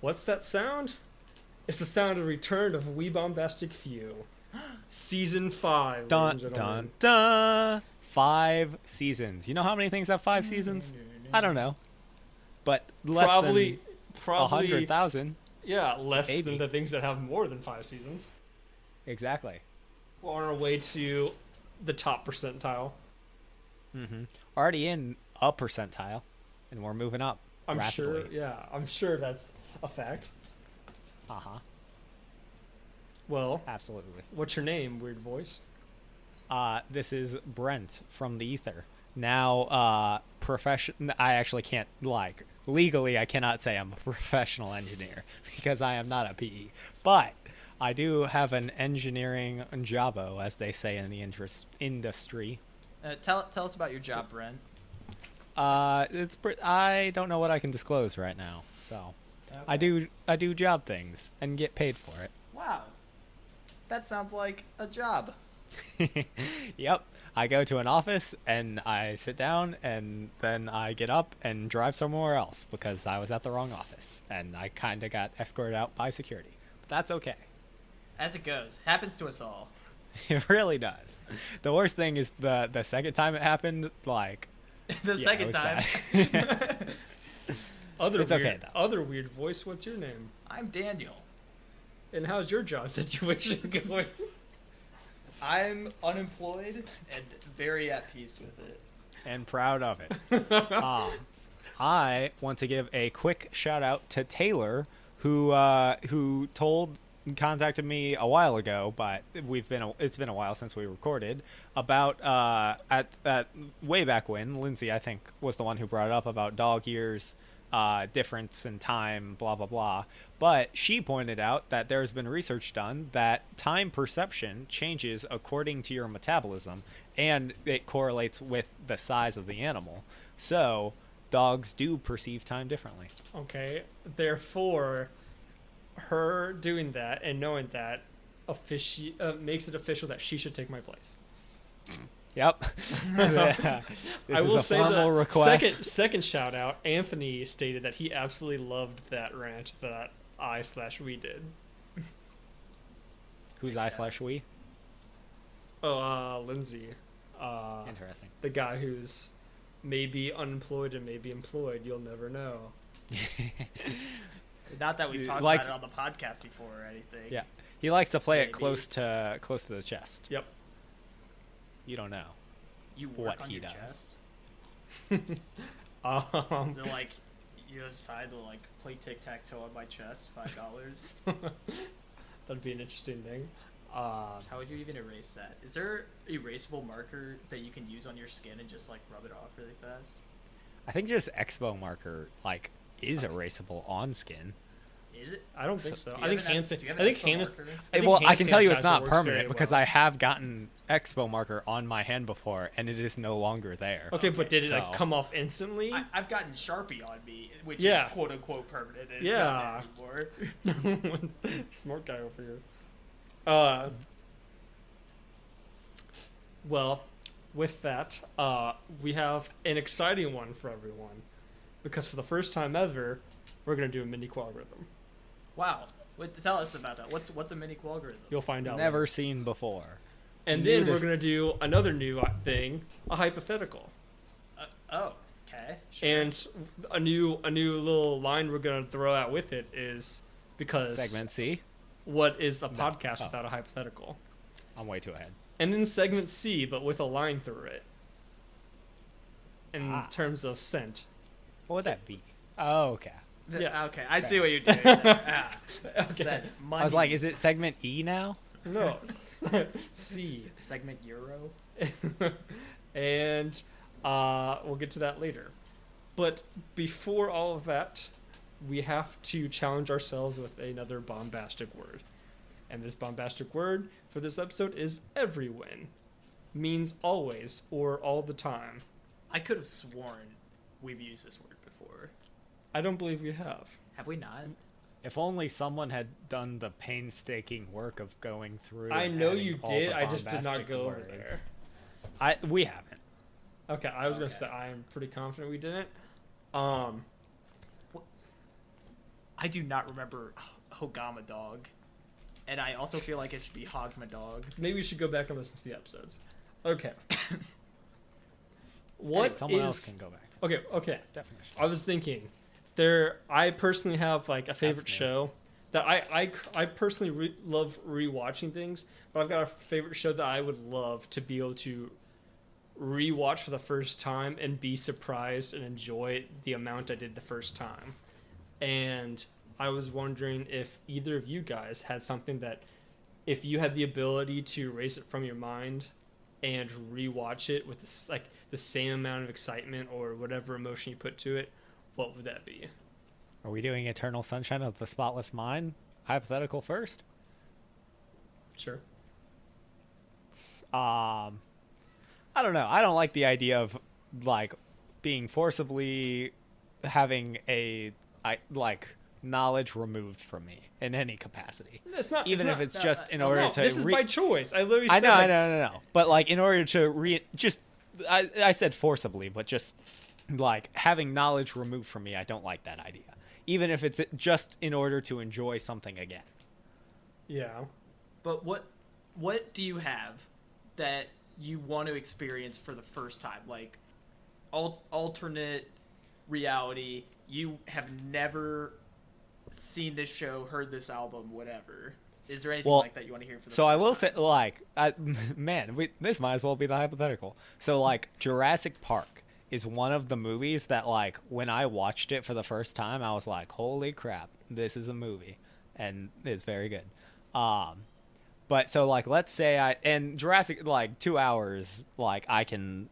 What's that sound? It's the sound of return of We Bombastic Few. Season 5, Dun ladies and gentlemen. dun dun. 5 seasons. You know how many things have 5 seasons? I don't know, but less Probably, than 100,000. yeah, less Maybe. than the things that have more than 5 seasons. Exactly. We're on our way to the top percentile. Already in a percentile, and we're moving up I'm rapidly. sure, yeah, I'm sure that's a fact. Well, Absolutely. what's your name, weird voice? This is Brent from the Ether. Now, I actually can't, like, legally, I cannot say I'm a professional engineer because I am not a PE. But I do have an engineering jobbo, as they say in the industry. Tell us about your job, Brent. I don't know what I can disclose right now, so Okay. I do job things and get paid for it. Wow. That sounds like a job. Yep. I go to an office and I sit down and then I get up and drive somewhere else because I was at the wrong office and I kind of got escorted out by security. But that's okay. As it goes. Happens to us all. It really does. The worst thing is the second time it happened, like, The yeah, it second was time. bad. It's okay, though. Other weird voice, what's your name? I'm Daniel. And how's your job situation going? I'm unemployed and very at peace with it. And proud of it. I want to give a quick shout out to Taylor, who contacted me a while ago, but it's been a while since we recorded about at way back when Lindsay, I think, was the one who brought it up about dog years, difference in time, blah blah blah. But she pointed out that there's been research done that time perception changes according to your metabolism, and it correlates with the size of the animal. So dogs do perceive time differently. Okay, therefore, her doing that and knowing that makes it official that she should take my place. Yep. Yeah. This I will is a say formal the request. second shout out. Anthony stated that he absolutely loved that rant that I/we did. Who's I/we? Oh, Lindsay, Interesting. the guy who's maybe unemployed and maybe employed. You'll never know. Not that we've He talked likes- about it on the podcast before or anything. Yeah, he likes to play it Maybe. close to the chest. Yep. You don't know. You work What on he your does. chest. Um, So like, you decide to like play tic-tac-toe on my chest, $5. that'd be an interesting thing. How would you even erase that? Is there erasable marker that you can use on your skin and just like rub it off really fast? I think just Expo marker is erasable on skin. Is it? I don't think so. Do you I think have an hand do you have I an think expo hand marker? Well, I can tell you it's sanitizer not works very permanent because well. I have gotten Expo marker on my hand before and it is no longer there. Okay, but did it so- like come off instantly? I've gotten Sharpie on me, which Yeah. is quote unquote permanent. And Yeah. It's not there anymore. Smart guy over here. Well, with that, we have an exciting one for everyone, because for the first time ever, we're gonna do a mini qualgorithm. Wow. Tell us about that. What's a mini qualgorithm? You'll find out. Never later. seen before. And Knew then we're this- gonna do another new thing, a hypothetical, Oh, okay. Sure. and a new little line we're gonna throw out with it is because Segment C. what is a podcast Oh. without a hypothetical? I'm way too ahead. And then segment C, but with a line through it. In Ah. terms of scent. What would that be? Oh, okay. Yeah. Okay, I see what you're doing. There. Okay. Said I was like, money. is it segment E now? No. C. Segment Euro? And we'll get to that later. But before all of that, we have to challenge ourselves with another bombastic word. And this bombastic word for this episode is every win. Means always or all the time. I could have sworn we've used this word before. I don't believe we have. Have we not? If only someone had done the painstaking work of going through. I and know adding you all did, the I just did not bombastic go over words. there. We haven't. Okay, I was gonna Okay. say I am pretty confident we didn't. I do not remember Hogama Dog, and I also feel like it should be Hogma Dog. Maybe we should go back and listen to the episodes. Okay. Hey, someone else can go back. Okay. Definition. I was thinking, I personally have like a favorite That's new. show that I personally love rewatching things, but I've got a favorite show that I would love to be able to rewatch for the first time and be surprised and enjoy the amount I did the first time. And I was wondering if either of you guys had something that, if you had the ability to erase it from your mind and rewatch it with this, like the same amount of excitement or whatever emotion you put to it, what would that be? Are we doing Eternal Sunshine of the Spotless Mind? Hypothetical first? Sure. I don't know. I don't like the idea of like being forcibly having knowledge removed from me in any capacity. It's not Even it's if not, it's just in order to. This is by choice. I literally I said know, like, I know. But like in order to I said forcibly, but just like having knowledge removed from me, I don't like that idea. Even if it's just in order to enjoy something again. Yeah. But what do you have that you want to experience for the first time? Like alternate reality. You have never seen this show, heard this album, whatever. Is there anything like that you want to hear for the first time? So I will say, like, this might as well be the hypothetical. So, like, Jurassic Park is one of the movies that, like, when I watched it for the first time, I was like, holy crap, this is a movie. And it's very good. But so, like, let's say and Jurassic, like, 2 hours, like, I can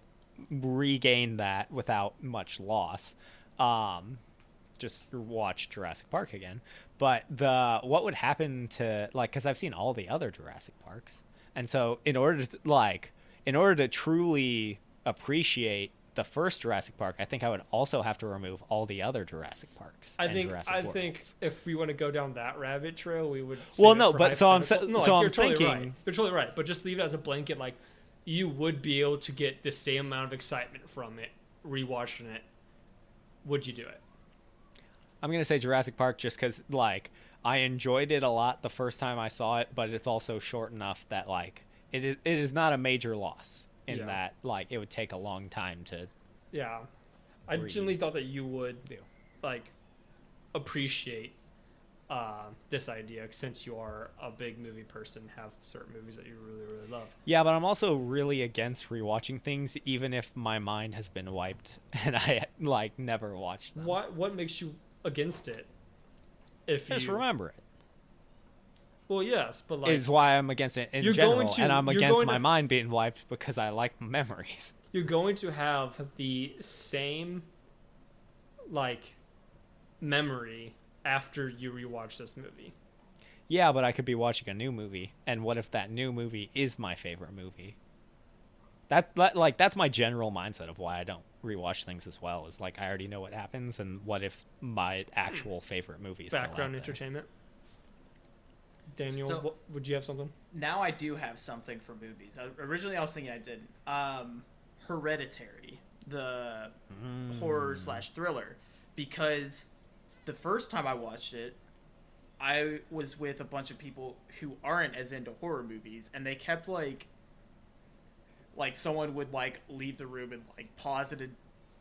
regain that without much loss. Just watch Jurassic Park again. But what would happen to, like, because I've seen all the other Jurassic Parks, and so in order to truly appreciate the first Jurassic Park, I think I would also have to remove all the other Jurassic Parks. I think if we want to go down that rabbit trail, we would. Well, no, but so I'm thinking totally you're totally right. But just leave it as a blanket. Like, you would be able to get the same amount of excitement from it rewatching it. Would you do it? I'm going to say Jurassic Park just because, like, I enjoyed it a lot the first time I saw it, but it's also short enough that, like, it is not a major loss in that, like, it would take a long time to. Yeah. I genuinely thought that you would, like, appreciate this idea since you are a big movie person, have certain movies that you really, really love. Yeah, but I'm also really against rewatching things, even if my mind has been wiped and I, like, never watched them. What makes you against it? Just remember it. Well, yes, but like is why I'm against it in general, and I'm against my mind being wiped because I like memories. You're going to have the same like memory after you rewatch this movie. Yeah, but I could be watching a new movie, and what if that new movie is my favorite movie? That's my general mindset of why I don't rewatch things as well. Is like I already know what happens, and what if my actual favorite movie is background still out entertainment? Daniel, So, would you have something? Now I do have something for movies. Originally, I was thinking I didn't. Hereditary, the horror/thriller, because the first time I watched it, I was with a bunch of people who aren't as into horror movies, and they kept like someone would like leave the room and like pause it and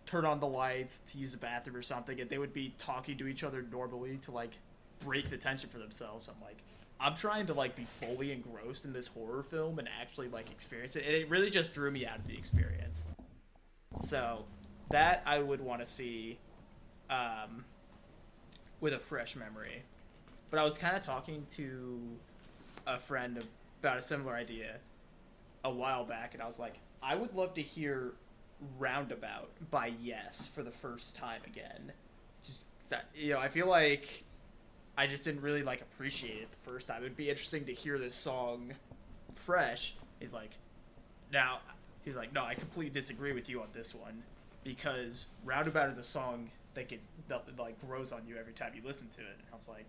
turn on the lights to use a bathroom or something, and they would be talking to each other normally to like break the tension for themselves. I'm like, I'm trying to like be fully engrossed in this horror film and actually like experience it, and it really just drew me out of the experience. So that I would want to see with a fresh memory. But I was kind of talking to a friend about a similar idea a while back, and I was like, I would love to hear Roundabout by Yes for the first time again. Just, I feel like I just didn't really like appreciate it the first time. It would be interesting to hear this song fresh. He's like, no, I completely disagree with you on this one, because Roundabout is a song that like grows on you every time you listen to it. And I was like,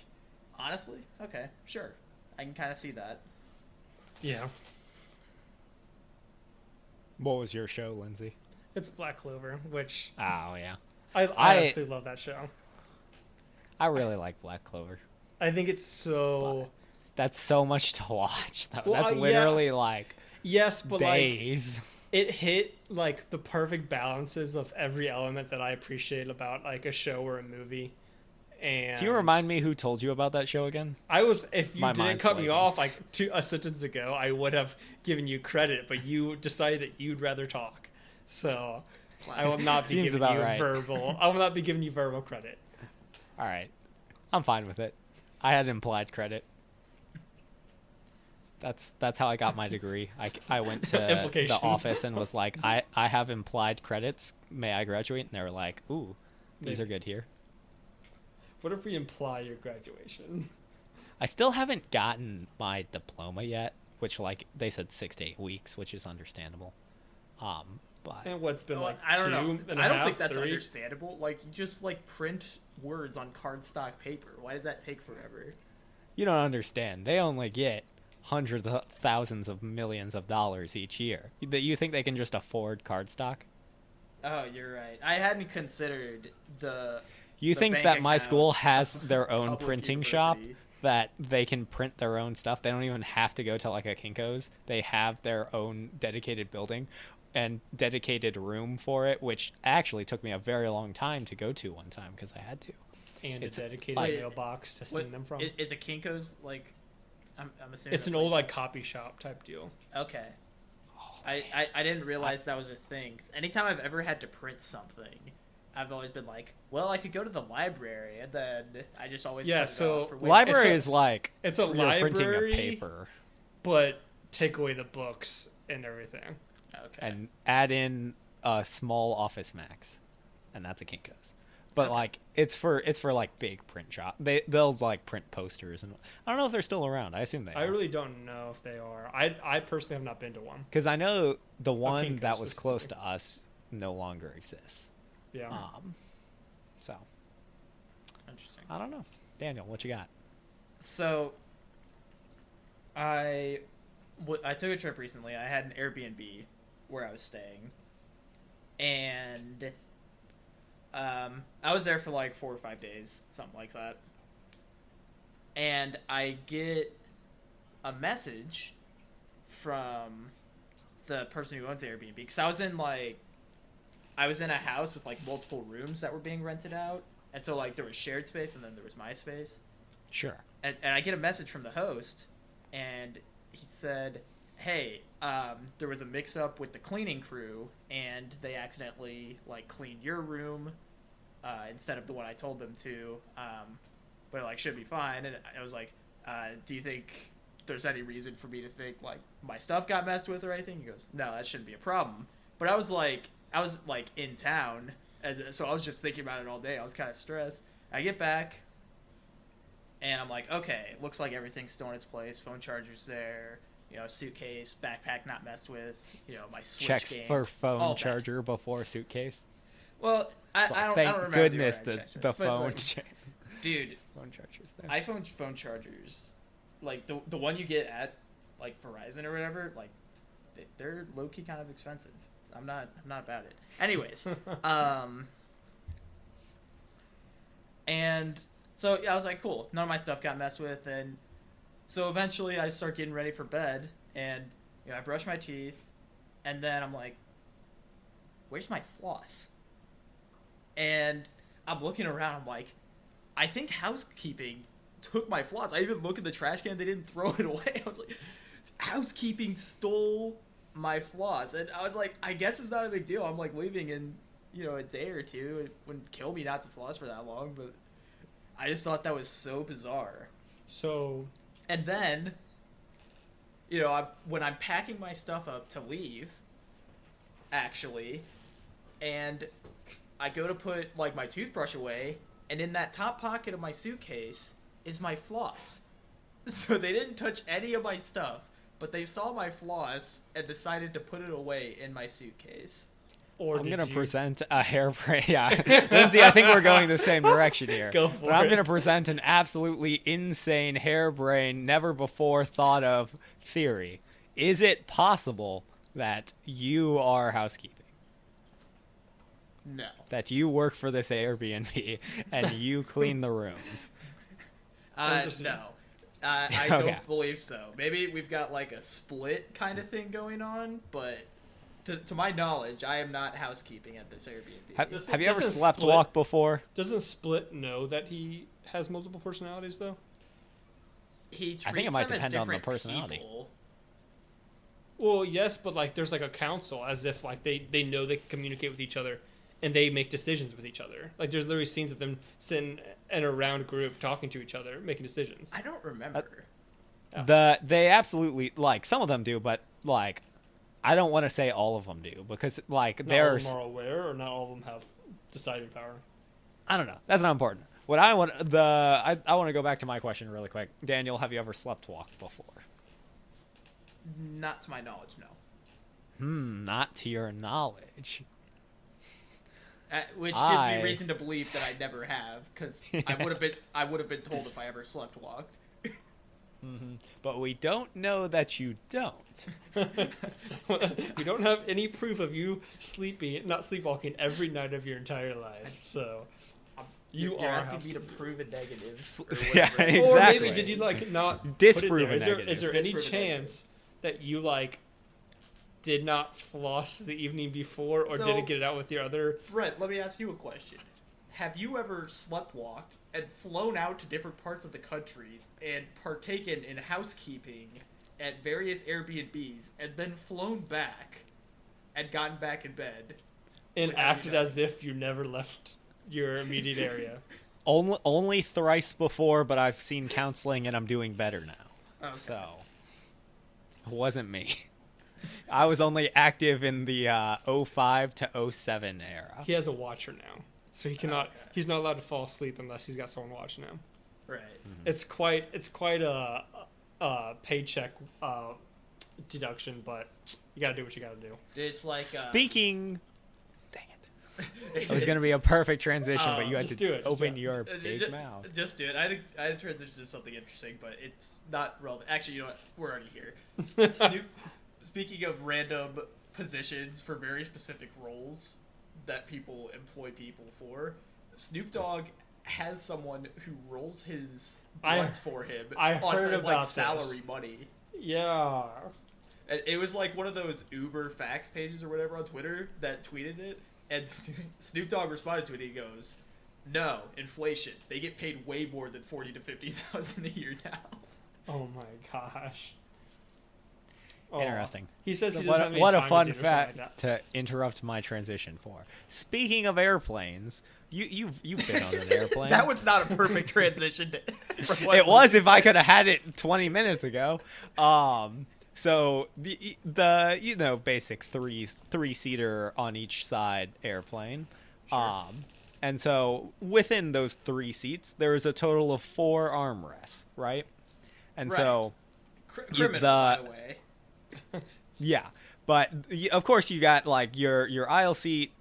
honestly, okay, sure, I can kind of see that. Yeah. What was your show, Lindsay? It's Black Clover, which Oh yeah, I absolutely love that show. I really like Black Clover. I think it's so. That's so much to watch, though. Well, That's yeah. literally like Yes, but days. like it hit like the perfect balances of every element that I appreciate about like a show or a movie. And Can you remind me who told you about that show again? I was, if you My didn't mind's cut me blanking. off like a sentence ago, I would have given you credit, but you decided that you'd rather talk. So I will not be Seems giving about you right. verbal. I will not be giving you verbal credit. All right. I'm fine with it. I had implied credit. That's how I got my degree. I went to the Implication. office and was like, I have implied credits. May I graduate? And they were like, ooh, these Maybe. are good here. What if we imply your graduation? I still haven't gotten my diploma yet, which like they said 6 to 8 weeks, which is understandable. But And what's been like I don't know. 2.5, I don't think that's 3? understandable. Like, you just like print words on cardstock paper. Why does that take forever? you don't understand. They only get hundreds of thousands of millions of dollars each year. You think they can just afford cardstock? Oh, you're right. I hadn't considered the. You the think bank that my account school has of their own public printing shop university. that they can print their own stuff? They don't even have to go to like a Kinko's. They have their own dedicated building and dedicated room for it, which actually took me a very long time to go to one time because I had to. And It's a dedicated like- mailbox to send them from. Is a Kinko's like? I'm assuming It's that's an what old you- like copy shop type deal. Okay. I didn't realize that was a thing. 'Cause anytime I've ever had to print something, I've always been like, well, I could go to the library, and then I just always Yeah, put it so off for way- Library It's a- is like it's a you're library, printing a paper but take away the books and everything. Okay. and add in a small Office Max, and that's a Kinko's. But Okay. like it's for like big print shop. They'll like print posters, and I don't know if they're still around. I assume they I are. really don't know if they are. I personally have not been to one. Because I know the one Kinko's that was close specifically. to us no longer exists. Yeah. So Interesting. I don't know. Daniel, what you got? So, I took a trip recently. I had an Airbnb where I was staying, and I was there for like 4 or 5 days, something like that. And I get a message from the person who owns the Airbnb, because I was in a house with like multiple rooms that were being rented out, and so like there was shared space and then there was my space. Sure. And I get a message from the host, and he said, hey, there was a mix-up with the cleaning crew, and they accidentally like cleaned your room instead of the one I told them to, but it like should be fine. And I was like, do you think there's any reason for me to think like my stuff got messed with or anything? He goes, no, that shouldn't be a problem. But I was like in town, and so I was just thinking about it all day. I was kind of stressed. I get back, and I'm like, okay, looks like everything's still in its place. Phone charger's there, suitcase, backpack not messed with, my Switch Checks games, for all phone that. charger before suitcase. Well, I don't Thank remember goodness the order I the checked, the but, phone like, dude, phone charger's there. iPhone phone chargers, like the one you get at like Verizon or whatever, like they're low key kind of expensive. I'm not about it. Anyways, and so yeah, I was like, cool. None of my stuff got messed with, and so eventually I start getting ready for bed, and I brush my teeth, and then I'm like, where's my floss? And I'm looking around. I'm like, I think housekeeping took my floss. I even look in the trash can. They didn't throw it away. I was like, housekeeping stole my floss. And I was like, I guess it's not a big deal. I'm like leaving in, a day or two. It wouldn't kill me not to floss for that long. But I just thought that was so bizarre. So, And then, when I'm packing my stuff up to leave, actually, and I go to put like my toothbrush away, and in that top pocket of my suitcase is my floss. So they didn't touch any of my stuff, but they saw my floss and decided to put it away in my suitcase. or I'm did gonna you- present a hairbrain. Yeah, Lindsay, I think we're going the same direction here. Go for but I'm it. gonna present an absolutely insane hairbrain, never before thought of theory. Is it possible that you are housekeeping? No. That you work for this Airbnb and you clean the rooms. No. I Okay. don't believe so. Maybe we've got like a split kind of thing going on, but to my knowledge, I am not housekeeping at this Airbnb. Have you ever Doesn't slept Split- walk before? Doesn't Split know that he has multiple personalities though? He treats I think it might them as depend on the different personality. people. Well, yes, but like there's like a council, as if like they know they can communicate with each other, and they make decisions with each other. Like there's literally scenes of them sitting in a round group talking to each other, making decisions. I don't remember. They absolutely, like, some of them do, but like I don't want to say all of them do, because like Not all of there's them are aware, or not all of them have deciding power. I don't know. That's not important. What I want I want to go back to my question really quick. Daniel, have you ever slept walk before? Not to my knowledge, no. Not to your knowledge. Which gives me reason to believe that I never have, because I would have been told if I ever slept walked. But we don't know that you don't. We don't have any proof of you not sleepwalking every night of your entire life. So You're are asking me to prove a negative. Or Yeah, whatever. exactly. Or maybe did you like not Disprove put it there? a negative. Is there any Disprove a chance that you like did not floss the evening before, or So- didn't get it out with your other? Brett, let me ask you a question. Have you ever slept walked and flown out to different parts of the countries and partaken in housekeeping at various Airbnbs and then flown back and gotten back in bed? And Without acted you knowing? as if you never left your immediate area. Only thrice before, but I've seen counseling and I'm doing better now. Okay. So it wasn't me. I was only active in the 05 to 07 era. He has a watcher now, so he cannot. Okay. He's not allowed to fall asleep unless he's got someone watching him. Right. It's quite a paycheck deduction, but you gotta do what you gotta do. It's like Speaking, dang it! It was gonna be a perfect transition, but you had just to do it, just open do it. your big mouth. Just do it. I had to transition to something interesting, but it's not relevant. Actually, you know what? We're already here. Speaking of random positions for very specific roles that people employ people for, Snoop Dogg has someone who rolls his blunts for him I on heard like about salary this. money. Yeah. And it was like one of those Uber facts pages or whatever on Twitter that tweeted it, and Snoop Dogg responded to it. He goes, "No, inflation. They get paid way more than $40,000 to $50,000 a year now." Oh my gosh. Oh. Interesting. He says he doesn't have any What a time fun to do or something fact like that. to interrupt my transition for. Speaking of airplanes, you've been on an airplane. That was not a perfect transition. It was if I could have had it 20 minutes ago. So the basic three-seater on each side airplane. Sure. And so within those 3 seats, there is a total of 4 armrests, right? And Right. so Criminal, by the way. yeah, but of course you got like your aisle seat.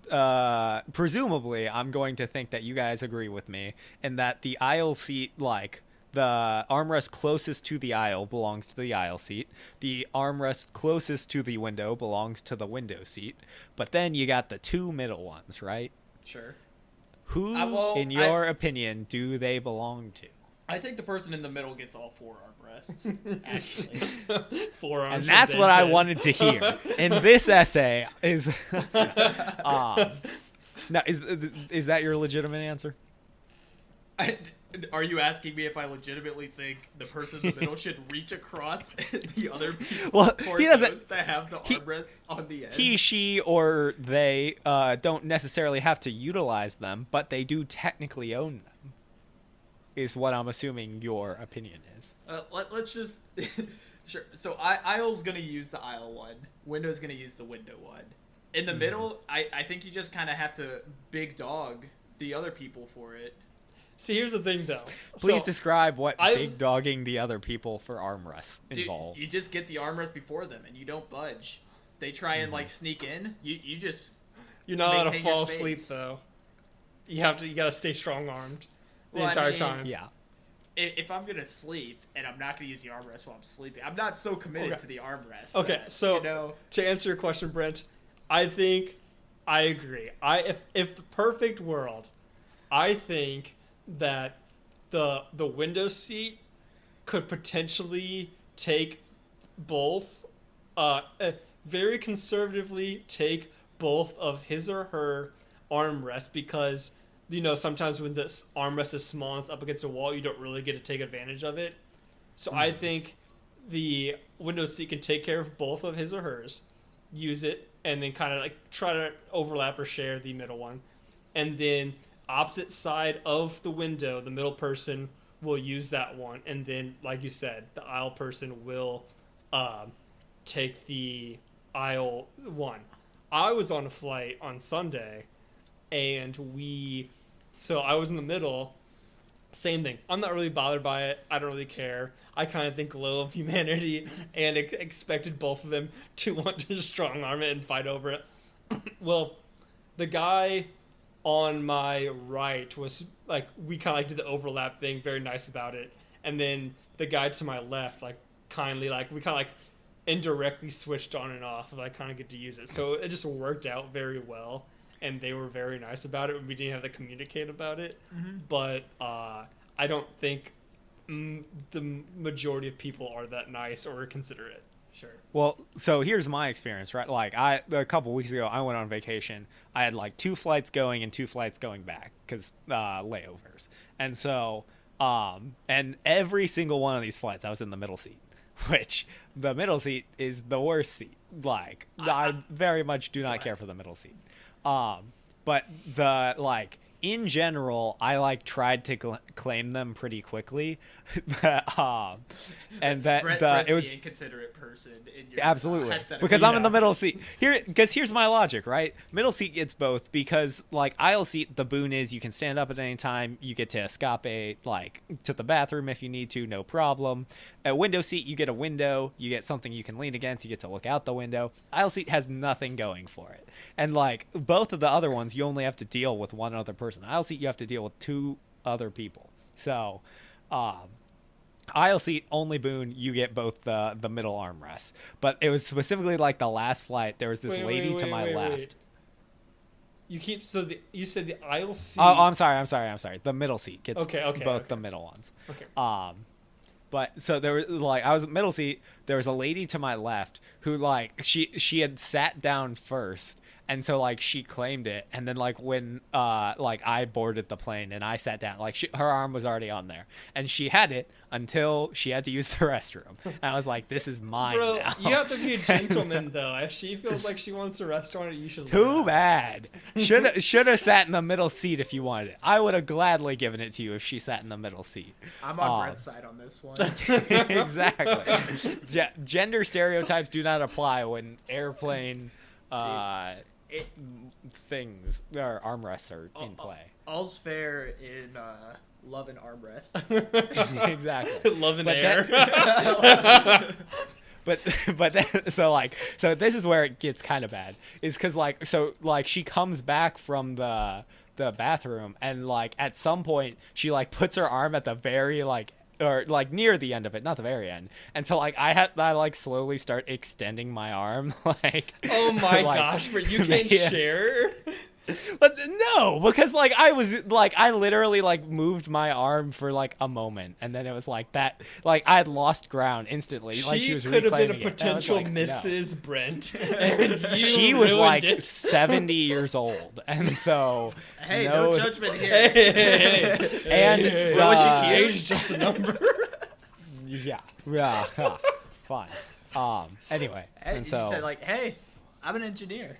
Presumably, I'm going to think that you guys agree with me, and that the aisle seat, like the armrest closest to the aisle, belongs to the aisle seat. The armrest closest to the window belongs to the window seat. But then you got the 2 middle ones, right? Sure. Who, well, in your opinion, do they belong to? I think the person in the middle gets all 4 armrests, actually. Forearms And are that's what I dented. wanted to hear. And this essay is. Now, is that your legitimate answer? Are you asking me if I legitimately think the person in the middle should reach across the other people's Well, he doesn't- torsos to have the armrests on the end? He, she, or they don't necessarily have to utilize them, but they do technically own them, is what I'm assuming your opinion is. Let's just... Sure. So aisle's going to use the aisle one. Window's going to use the window one. In the middle, I think you just kind of have to big dog the other people for it. See, here's the thing, though. Please So, describe what I- big dogging the other people for armrests Dude, involves. you just get the armrest before them and you don't budge. They try and like sneak in. You just you're not allowed to maintain your fall asleep, space. though. You gotta stay strong-armed the Well, I entire mean, time. Yeah. if I'm gonna sleep and I'm not gonna use the armrest while I'm sleeping, I'm not so committed Okay. to the armrest. Okay, that, so you know, to answer your question, Brent, I think I agree. If the perfect world, I think that the window seat could potentially take both, very conservatively take both of his or her armrests, because sometimes when this armrest is small and it's up against a wall, you don't really get to take advantage of it. So I think the window seat can take care of both of his or hers, use it, and then kind of like try to overlap or share the middle one. And then opposite side of the window, the middle person will use that one. And then, like you said, the aisle person will take the aisle one. I was on a flight on Sunday, and so I was in the middle. Same thing. I'm not really bothered by it. I don't really care. I kind of think low of humanity and expected both of them to want to strong arm it and fight over it. Well, the guy on my right was like, we kind of like did the overlap thing, very nice about it. And then the guy to my left, like kindly, like we kind of like indirectly switched on and off, and I kind of get to use it. So it just worked out very well. And they were very nice about it. We didn't have to communicate about it. Mm-hmm. But I don't think the majority of people are that nice or considerate. Sure. Well, so here's my experience, right? Like a couple weeks ago, I went on vacation. I had like 2 flights going and 2 flights going back because layovers. And so, and every single one of these flights, I was in the middle seat, which the middle seat is the worst seat. Like, I very much do not care for the middle seat. But in general, I tried to claim them pretty quickly. And that Brett's it was the inconsiderate person in your absolutely hypothetical. because I'm in the middle seat here. Because here's my logic, right? Middle seat gets both, because aisle seat, the boon is you can stand up at any time. You get to escape to the bathroom if you need to, no problem. At window seat, you get a window, you get something you can lean against, you get to look out the window. Aisle seat has nothing going for it, and both of the other ones, you only have to deal with one other person. Aisle seat, you have to deal with 2 other people. So, aisle seat, only boon, you get both the middle armrests. But it was specifically the last flight, there was this lady to my left. You said the aisle seat. Oh, I'm sorry. The middle seat gets both the middle ones. Okay. But so there was I was middle seat. There was a lady to my left who she had sat down first, and so she claimed it. And then when I boarded the plane and I sat down, her arm was already on there, and she had it until she had to use the restroom. And I was like, this is mine now. You have to be a gentleman though. If she feels like she wants a rest on it, you should. Too bad. Should have sat in the middle seat if you wanted it. I would have gladly given it to you if she sat in the middle seat. I'm on Brett's side on this one. Exactly. Gender stereotypes do not apply when airplane things or armrests are in play. All's fair in love and armrests. Exactly. Love and air. So this is where it gets kind of bad. Is because she comes back from the bathroom, and at some point she puts her arm at the very or near the end of it, not the very end. And so I slowly start extending my arm oh my gosh, but you can share. But no, because I was I literally moved my arm for a moment, and then it was that I had lost ground instantly. She was could have been a reclaiming it. potential Mrs. No. Brent, and she was 70 years old, and so hey, no judgment here. And what was she? Age is just a number. Yeah, fine. Anyway, hey, and so you said hey, I'm an engineer.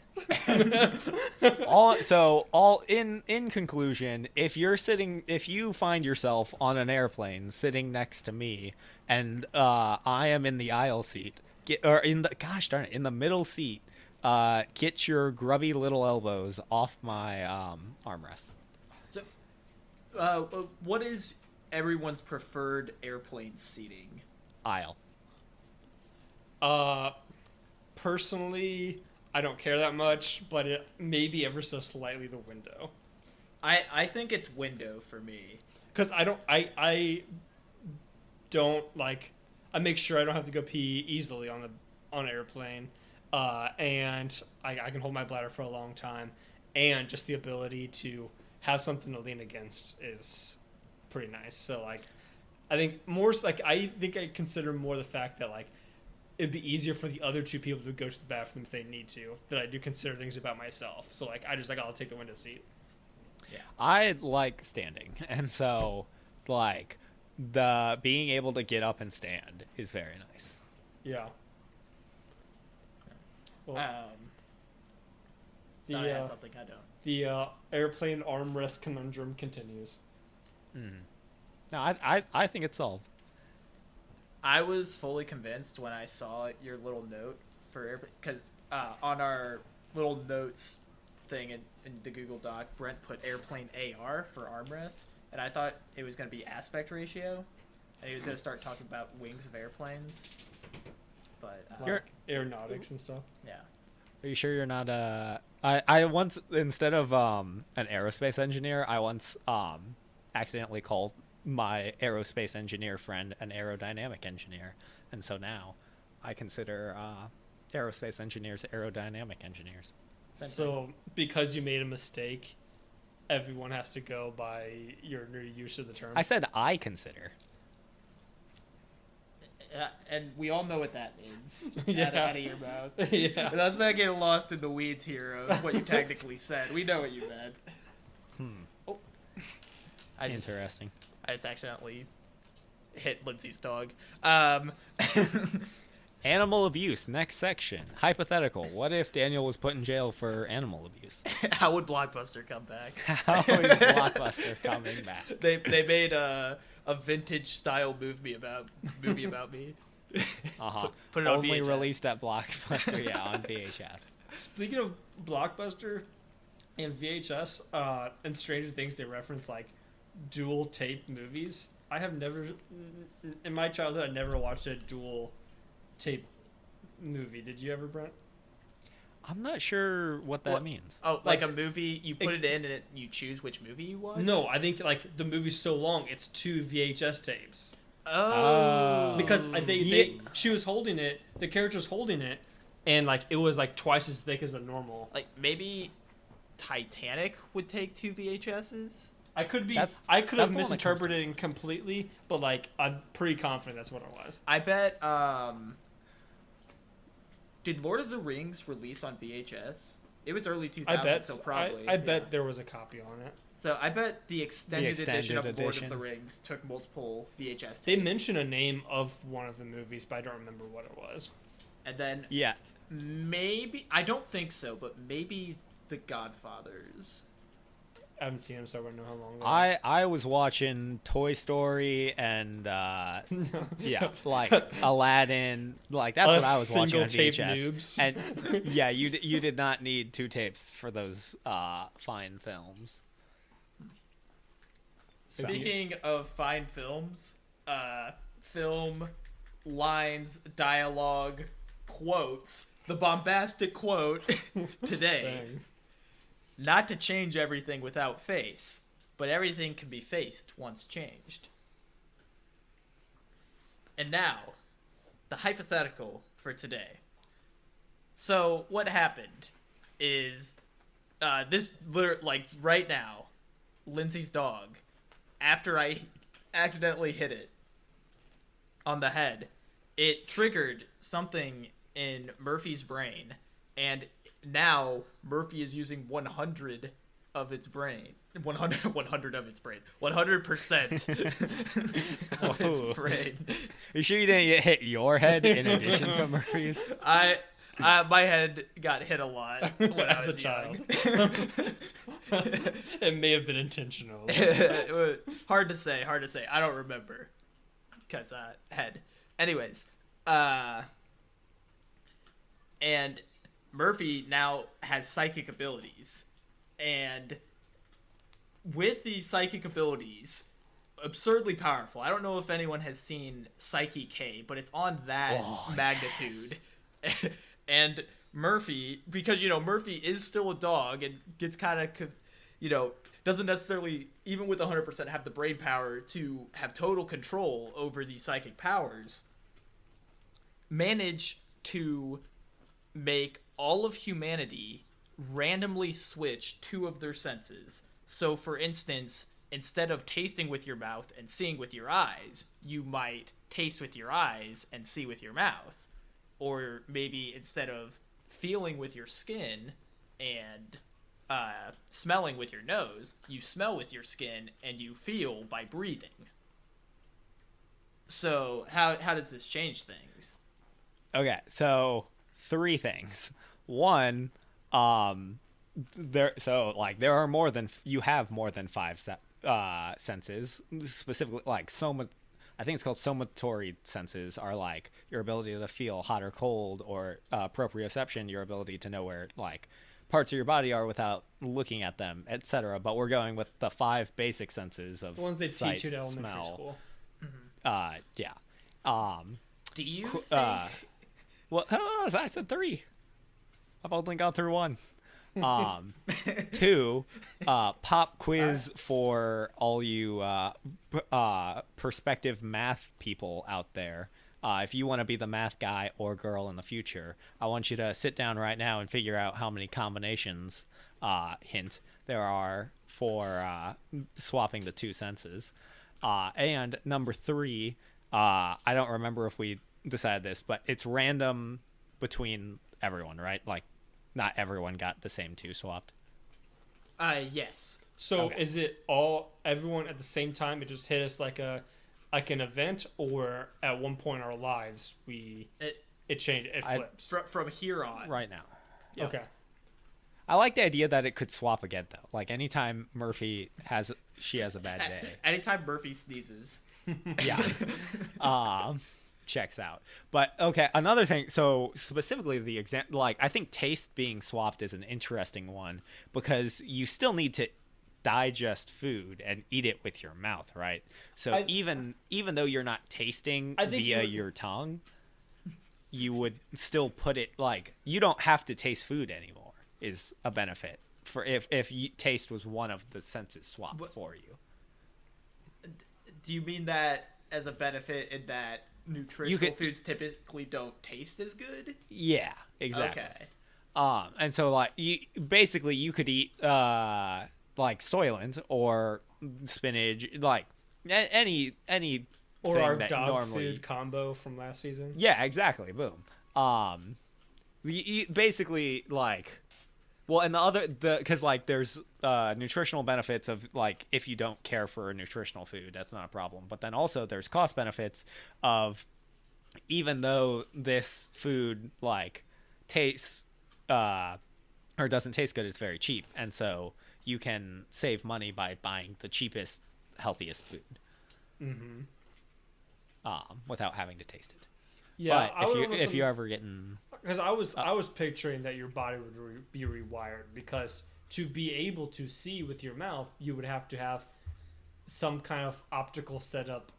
all in conclusion, if you find yourself on an airplane sitting next to me, and I am in the aisle seat, in the middle seat, get your grubby little elbows off my armrest. So, what is everyone's preferred airplane seating? Aisle. Personally, I don't care that much, but it maybe ever so slightly the window. I think it's window for me. Because I don't I make sure I don't have to go pee easily on an airplane. and I can hold my bladder for a long time, and just the ability to have something to lean against is pretty nice. So like, I think more like I think I consider more the fact that like it'd be easier for the other two people to go to the bathroom if they need to than I do consider things about myself. So like I just like I'll take the window seat. Yeah. I like standing, and so like the being able to get up and stand is very nice. Yeah. Well, Thought I had something I don't. the airplane armrest conundrum continues. No, I think it's solved. I was fully convinced when I saw your little note for because on our little notes thing in the Google Doc, Brent put airplane AR for armrest, and I thought it was going to be aspect ratio, and he was going to start talking about wings of airplanes. But Like aeronautics and stuff. yeah, Are you sure you're not I once, instead of an aerospace engineer, I once accidentally called my aerospace engineer friend an aerodynamic engineer, and so now I consider aerospace engineers aerodynamic engineers. So because you made a mistake, everyone has to go by your new use of the term. I said I consider. and we all know what that means. Yeah. Out of your mouth. Yeah. Let's not get lost in the weeds here of what you technically said. We know what you meant. Oh. I just Interesting. accidentally hit Lindsay's dog. Animal abuse, next section. Hypothetical. What if Daniel was put in jail for animal abuse? How would Blockbuster come back? How is Blockbuster coming back? They made a vintage style movie about me. Uh-huh. Put it on Only VHS. released at Blockbuster, yeah, on VHS. Speaking of Blockbuster and VHS, and Stranger Things, they reference like dual tape movies. I have never, in my childhood, I never watched a dual tape movie. Did you ever, Brent? I'm not sure what that means. Oh, like a movie, you put it in and you choose which movie you watch? No, I think like the movie's so long, it's 2 VHS tapes. Oh. Because she was holding it, the character's holding it, and like it was like twice as thick as a normal. Like maybe Titanic would take 2 VHSs? I could That's have the one that comes misinterpreted completely, but like I'm pretty confident that's what it was. I bet, did Lord of the Rings release on VHS? It was early 2000s, I bet so probably. I bet there was a copy on it. So I bet the extended edition of Lord of edition. the Rings took multiple VHS tapes. They mention a name of one of the movies, but I don't remember what it was. And then Yeah. maybe, I don't think so, but maybe The Godfathers. I haven't seen them, so I don't know how long. They are. I was watching Toy Story and yeah, like Aladdin, like that's what I was watching on single-tape VHS. noobs. And yeah, you did not need 2 tapes for those fine films. Speaking of fine films, film lines, dialogue, quotes, the bombastic quote today. Dang. Not to change everything without face, but everything can be faced once changed. And now, the hypothetical for today. So, what happened is, like right now, Lindsay's dog, after I accidentally hit it on the head, it triggered something in Murphy's brain, and now Murphy is using 100 of its brain. 100 of its brain. 100% of its Whoa. brain. You sure you didn't hit your head in addition to Murphy's? My head got hit a lot when I As was a child. young. It may have been intentional. It was hard to say. I don't remember. Because, head. Anyways. And Murphy now has psychic abilities. And with these psychic abilities, absurdly powerful. I don't know if anyone has seen Psyche K, but it's on that magnitude. Yes. And Murphy, because, Murphy is still a dog and gets kind of, doesn't necessarily, even with 100%, have the brain power to have total control over these psychic powers, manage to make all of humanity randomly switch two of their senses. So, for instance, instead of tasting with your mouth and seeing with your eyes, you might taste with your eyes and see with your mouth. Or maybe instead of feeling with your skin and smelling with your nose, you smell with your skin and you feel by breathing. So, how does this change things? Okay, so 3 things. One, there are more than you have more than 5 senses, specifically like I think it's called somatory senses, are like your ability to feel hot or cold, or proprioception, your ability to know where like parts of your body are without looking at them, etc. But we're going with the 5 basic senses of The ones they sight, teach you at elementary smell. school. Yeah. Do you think... Well, I said 3. I've only gone through 1. 2, pop quiz for all you prospective math people out there. If you want to be the math guy or girl in the future, I want you to sit down right now and figure out how many combinations, hint, there are for swapping the 2 senses. And number 3, I don't remember if we decided this, but it's random between everyone, right? Like, not everyone got the same 2 swapped. Yes. So Okay. is it everyone at the same time? It just hit us like an event, or at one point in our lives it changed, it flips. From here on. Right now. Yep. Okay. I like the idea that it could swap again, though. Like, anytime Murphy has a bad day. Anytime Murphy sneezes. Yeah. Checks out. But okay, another thing, so specifically the example, like, I think taste being swapped is an interesting one, because you still need to digest food and eat it with your mouth, right? So even though you're not tasting via your tongue, you would still put it, like, you don't have to taste food anymore is a benefit for if taste was one of the senses swapped for you. Do you mean that as a benefit in that nutritional foods typically don't taste as good? Yeah, exactly. Okay. And so, like, you could eat like Soylent or spinach, like any Or our that dog normally... food combo from last season. Yeah, exactly. Boom. You basically, like, well, and because like there's nutritional benefits of, like, if you don't care for a nutritional food, that's not a problem. But then also there's cost benefits of, even though this food like tastes or doesn't taste good, it's very cheap, and so you can save money by buying the cheapest, healthiest food. Mm-hmm. Without having to taste it. Yeah, but if you're ever getting... Because I was picturing that your body would be rewired, because to be able to see with your mouth, you would have to have some kind of optical setup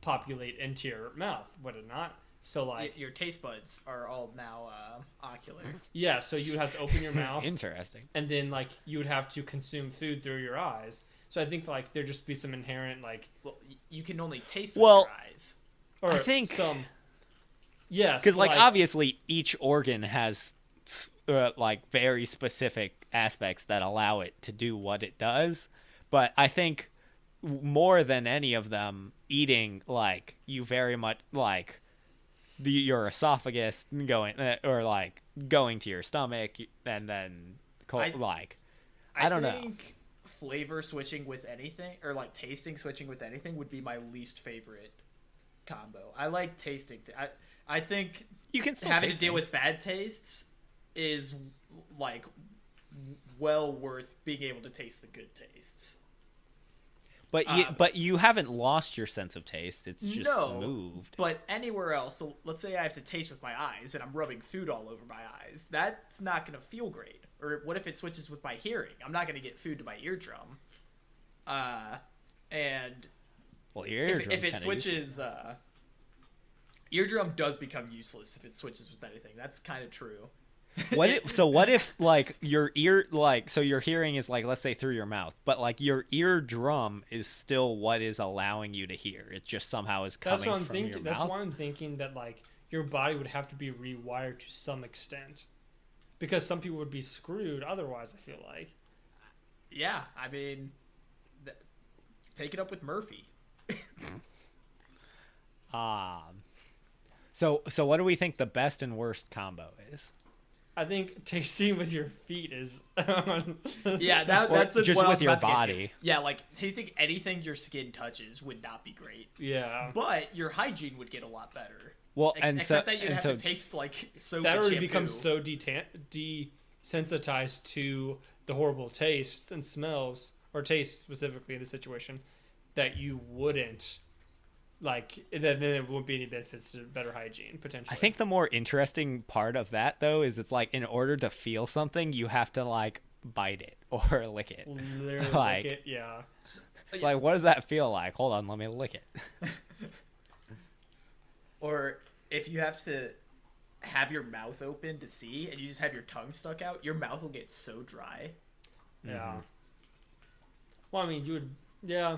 populate into your mouth, would it not? So, like, your taste buds are all now ocular. Yeah, so you would have to open your mouth. Interesting. And then, like, you would have to consume food through your eyes. So I think, like, there'd just be some inherent, like... Well, you can only taste with your eyes. Or I think... some... Yes. Because, like, obviously each organ has, like, very specific aspects that allow it to do what it does. But I think more than any of them, eating, like, you very much, like, your esophagus going, or, like, going to your stomach, and then, I don't know. I think flavor switching with anything, or, like, tasting switching with anything would be my least favorite combo. I like tasting. I think you can still having taste to deal things. with bad tastes is, like, well worth being able to taste the good tastes. But you haven't lost your sense of taste. It's just moved. But anywhere else, so let's say I have to taste with my eyes and I'm rubbing food all over my eyes. That's not going to feel great. Or what if it switches with my hearing? I'm not going to get food to my eardrum. And well, your eardrum if it switches, eardrum does become useless if it switches with anything. That's kind of true. What if like your ear, like, so your hearing is, like, let's say through your mouth, but, like, your eardrum is still what is allowing you to hear. It just somehow is coming from your mouth. That's why I'm thinking that, like, your body would have to be rewired to some extent, because some people would be screwed otherwise. I feel like. Yeah, I mean, take it up with Murphy. So what do we think the best and worst combo is? I think tasting with your feet is. Yeah, that's just what I with was your about to get to. body. Yeah, like tasting anything your skin touches would not be great. Yeah. But your hygiene would get a lot better. Well, Except that you'd have to taste like soap that and already shampoo. becomes so desensitized to the horrible tastes and smells, or taste specifically in this situation, that you wouldn't like. Then there won't be any benefits to better hygiene potentially. I think the more interesting part of that though is it's like in order to feel something, you have to like bite it or lick it. Literally like lick it, yeah. It's like, what does that feel like? Hold on, let me lick it. Or if you have to have your mouth open to see and you just have your tongue stuck out, your mouth will get so dry. Yeah. Mm-hmm. Well, I mean, you would. Yeah.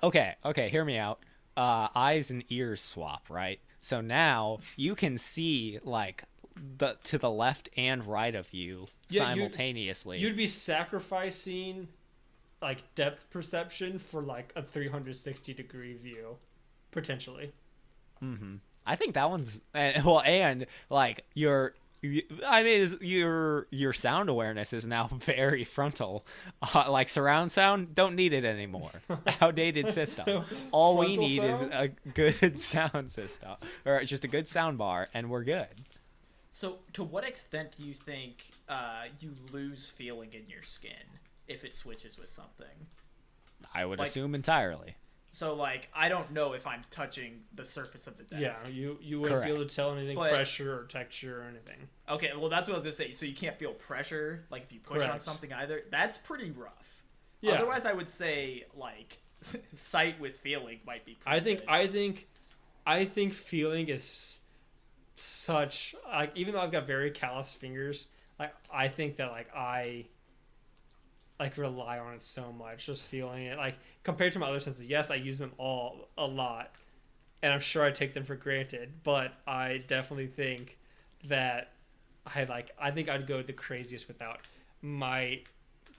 Okay, hear me out. Eyes and ears swap, right? So now you can see like to the left and right of you simultaneously. You'd be sacrificing like depth perception for like a 360-degree view, potentially. Mm-hmm. I think that one's well, and like your sound awareness is now very frontal. Like surround sound, don't need it anymore. Outdated system. All we Frontal need sound? is a good sound system, or just a good sound bar, and we're good. So, to what extent do you think you lose feeling in your skin if it switches with something? I would Like- assume entirely. So, like, I don't know if I'm touching the surface of the desk. Yeah, you wouldn't be able to tell anything, But- pressure or texture or anything. Okay, well, that's what I was gonna say. So you can't feel pressure, like if you push on Correct. something either. That's pretty rough. Yeah. Otherwise, I would say like sight with feeling might be. Pretty good. I think feeling is such like, even though I've got very callous fingers, like I think that like I like rely on it so much, just feeling it. Like compared to my other senses, yes, I use them all a lot, and I'm sure I take them for granted. But I definitely think that I think I'd go the craziest without my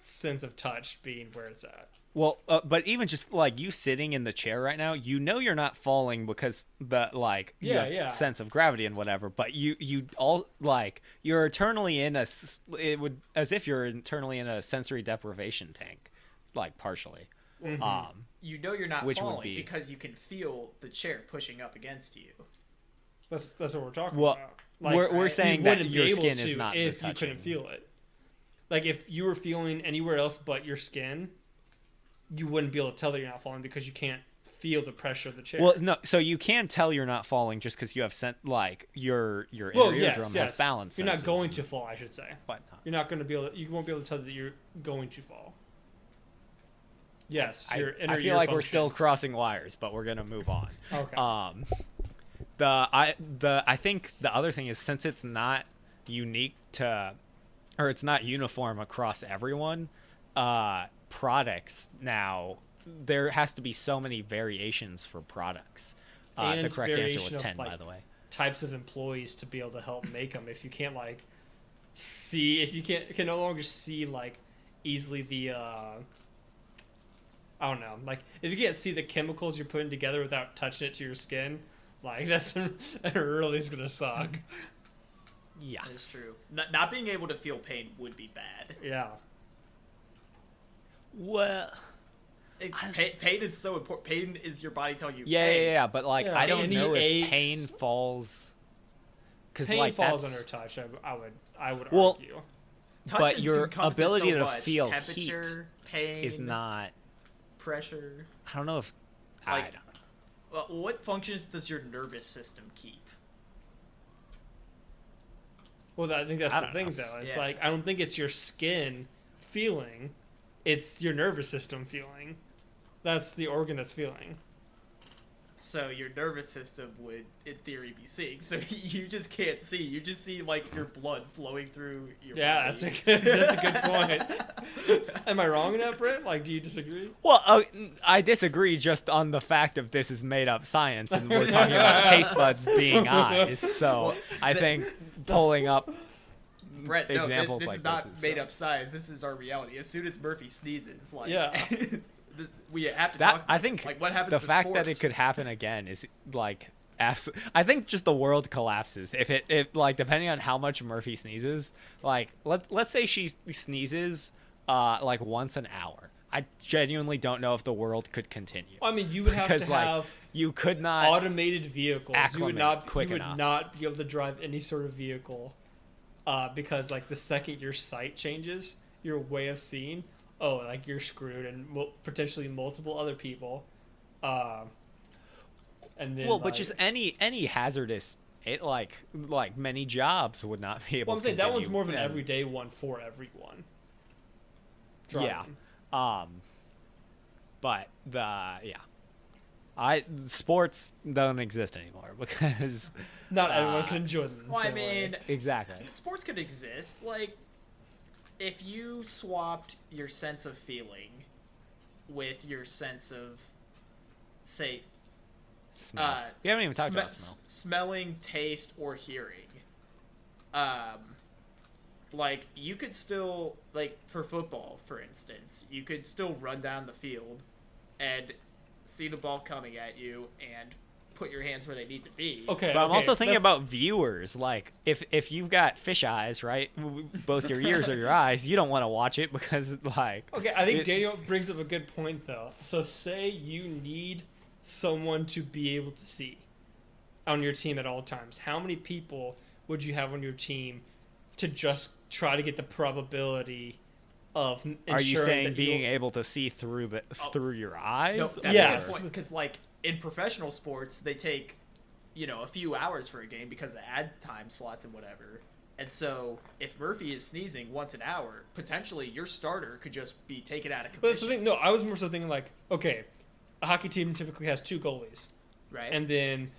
sense of touch being where it's at. Well, but even just like you sitting in the chair right now, you know you're not falling because the like you have sense of gravity and whatever. But you all like you're eternally in it would as if you're eternally in a sensory deprivation tank, like partially. Mm-hmm. You know you're not which would falling be- because you can feel the chair pushing up against you. That's what we're talking Well, about. Like, we're saying you that wouldn't be your able skin is to not if the you couldn't touching. feel it. Like if you were feeling anywhere else but your skin, you wouldn't be able to tell that you're not falling because you can't feel the pressure of the chair. Well, no, so you can tell you're not falling just because you have like your inner eardrum has balance. You're not senses going and to fall, I should say. whatnot. You're not going to be able to, you won't be able to tell that you're going to fall. Yes, your inner I feel ear like we're still functions. crossing wires, but we're gonna move on. Okay. I think the other thing is since it's not unique to, or it's not uniform across everyone, products now there has to be so many variations for products. The And correct answer variation was of, 10, by like, the way. Types of employees to be able to help make them. If you can't like see, if you can no longer see like easily the I don't know, like if you can't see the chemicals you're putting together without touching it to your skin, like that really is gonna suck. Yeah. It's true. Not being able to feel pain would be bad. Yeah. Well, Pain is so important. Pain is your body telling you. yeah, hey, yeah, yeah, but like Yeah. I don't Any know if aches. pain falls. Because Pain like falls that's, under touch. I would Well, argue. touch but your encompasses ability so to much. feel temperature, pain, is not. pressure. I don't know if. I Like- don't know. Well, what functions does your nervous system keep? Well, I think that's I the don't thing, know. though. It's Yeah. like I don't think it's your skin feeling; it's your nervous system feeling. That's the organ that's feeling. So your nervous system would, in theory, be seeing. So you just can't see. You just see like your blood flowing through your Yeah, body. that's a good point. Am I wrong in that, Brett? Like, do you disagree? Well, I disagree just on the fact of this is made up science, and we're talking about taste buds being eyes. So Well, I think pulling up Brett, no, examples this like is not this is made up science. This is our reality. As soon as Murphy sneezes, like, Yeah. we have to that. talk about I think this. Like, what happens the to fact sports? that it could happen again is like. I think just the world collapses if like depending on how much Murphy sneezes. Like let's say she sneezes like once an hour. I genuinely don't know if the world could continue. Well, I mean, you would have Because, to like, have you could not automated vehicles. You would acclimate not. quick You would enough. not be able to drive any sort of vehicle, because like the second your sight changes, your way of seeing, like you're screwed, and potentially multiple other people. And then, well, but like, just any hazardous like many jobs would not be able well, I'm to saying that one's continue. more of an And- everyday one for everyone. Yeah. Driving. But sports don't exist anymore because Not everyone can enjoy them. Well, I so, mean, exactly. sports could exist. Like, if you swapped your sense of feeling with your sense of, say, Smell. We haven't even talked about smell. smelling, taste, or hearing. Like, you could still, like, for football, for instance, you could still run down the field and see the ball coming at you and put your hands where they need to be. Okay, But I'm also thinking that's- about viewers. Like, if you've got fish eyes, right, both your ears or your eyes, you don't want to watch it because, like... Okay, I think Daniel brings up a good point, though. So say you need someone to be able to see on your team at all times. How many people would you have on your team to just try to get the probability of ensuring Are you saying that being you'll- able to see through through your eyes? No, that's Yes. a good point. Because, like, in professional sports, they take, a few hours for a game because of ad time slots and whatever. And so, if Murphy is sneezing once an hour, potentially your starter could just be taken out of But that's the commission. thing. No, I was more so thinking like, okay, a hockey team typically has 2 goalies, Right? and then,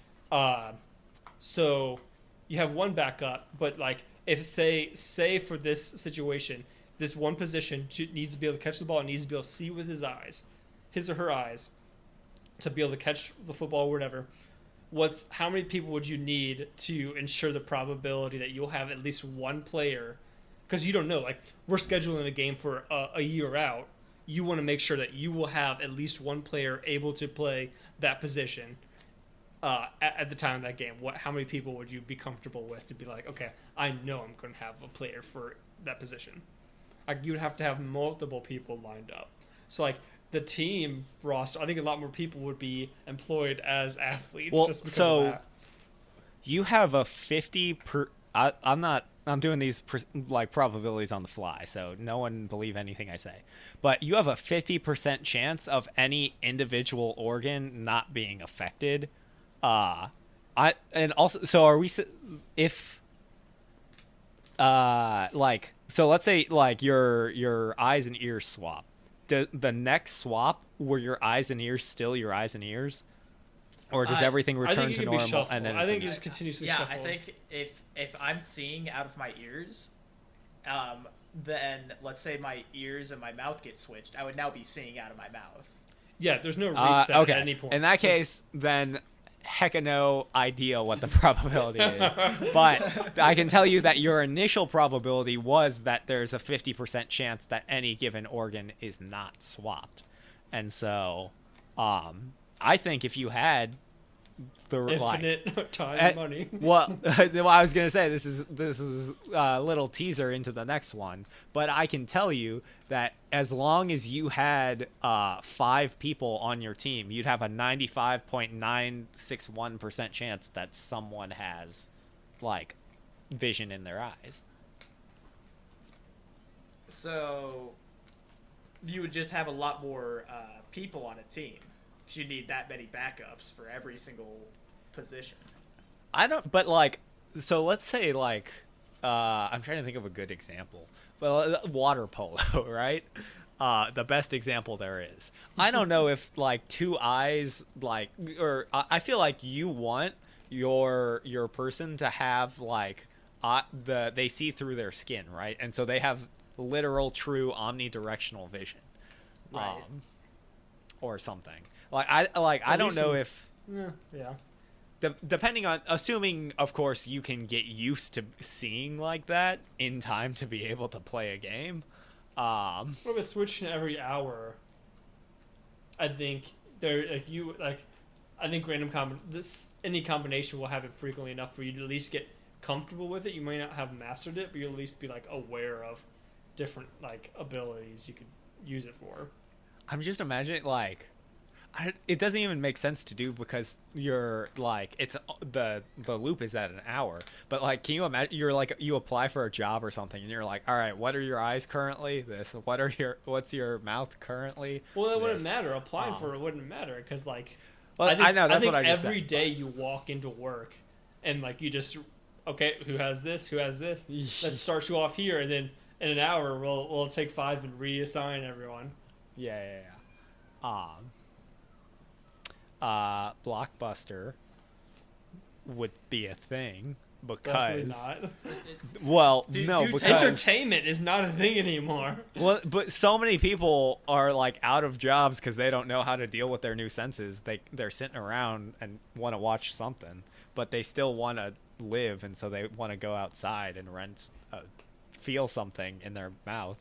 so you have one backup. But like, if say for this situation, this one position needs to be able to catch the ball and needs to be able to see with his eyes, his or her eyes, to be able to catch the football or whatever. How many people would you need to ensure the probability that you'll have at least one player? Because you don't know, like, we're scheduling a game for a year out. You want to make sure that you will have at least one player able to play that position at the time of that game. How many people would you be comfortable with to be like, okay, I know I'm going to have a player for that position? Like, you would have to have multiple people lined up. So, like, the team roster, I think a lot more people would be employed as athletes Well, just because so of that. you have a 50 per... I'm doing these like probabilities on the fly, so no one believe anything I say. But you have a 50% chance of any individual organ not being affected. So are we if so let's say like your eyes and ears swap. The next swap, were your eyes and ears still your eyes and ears? Or does everything I return think it to can be normal shuffled. and then I it's think a- it just continuously Yeah, shuffles. I think if I'm seeing out of my ears, then let's say my ears and my mouth get switched, I would now be seeing out of my mouth. Yeah, there's no reset okay. at any point. In that case, then hecka no idea what the probability is. But I can tell you that your initial probability was that there's a 50% chance that any given organ is not swapped. And so I think if you had the infinite time Eh, and money. well, I was gonna say this is a little teaser into the next one, but I can tell you that as long as you had 5 people on your team, you'd have a 95.961% chance that someone has like vision in their eyes. So you would just have a lot more people on a team. 'Cause you need that many backups for every single position. I don't, but like, so let's say like, I'm trying to think of a good example. Well, water polo, right? the best example there is. I don't know if like two eyes, like, or I feel like you want your person to have like they see through their skin, right? And so they have literal, true omnidirectional vision, Right. or something. I don't know if. Yeah. Depending on, assuming of course you can get used to seeing like that in time to be able to play a game. What about switching every hour? I think I think any combination will have it frequently enough for you to at least get comfortable with it. You may not have mastered it, but you'll at least be like aware of different like abilities you could use it for. I'm just imagining like it doesn't even make sense to do because you're like it's the loop is at an hour, but like can you imagine you're like you apply for a job or something and you're like, all right, what are your eyes currently? This. What's your mouth currently? Well, that wouldn't This. matter. Applying for it wouldn't matter because like Well, I know that's I think what I just every said, day you walk into work and like you just okay, who has this? Who has this? Let's start you off here, and then in an hour we'll take 5 and reassign everyone. Yeah. Blockbuster would be a thing Definitely because not. well, Dude, no, dude, because Entertainment is not a thing anymore. well, but so many people are like out of jobs because they don't know how to deal with their new senses. They're sitting around and want to watch something, but they still want to live, and so they want to go outside and feel something in their mouth,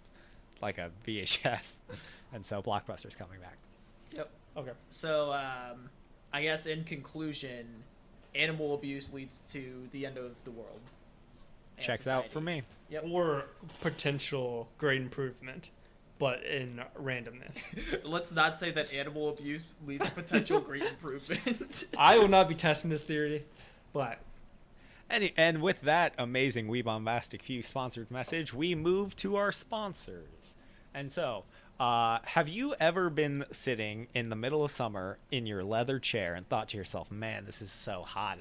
like a VHS. And so Blockbuster's coming back. Yep. Okay. So, I guess in conclusion, animal abuse leads to the end of the world. and Checks society. out for me. Yep. Or potential great improvement, but in randomness. Let's not say that animal abuse leads to potential great improvement. I will not be testing this theory, but And with that amazing We Bombastic Few sponsored message, we move to our sponsors. And so, have you ever been sitting in the middle of summer in your leather chair and thought to yourself, man, this is so hot.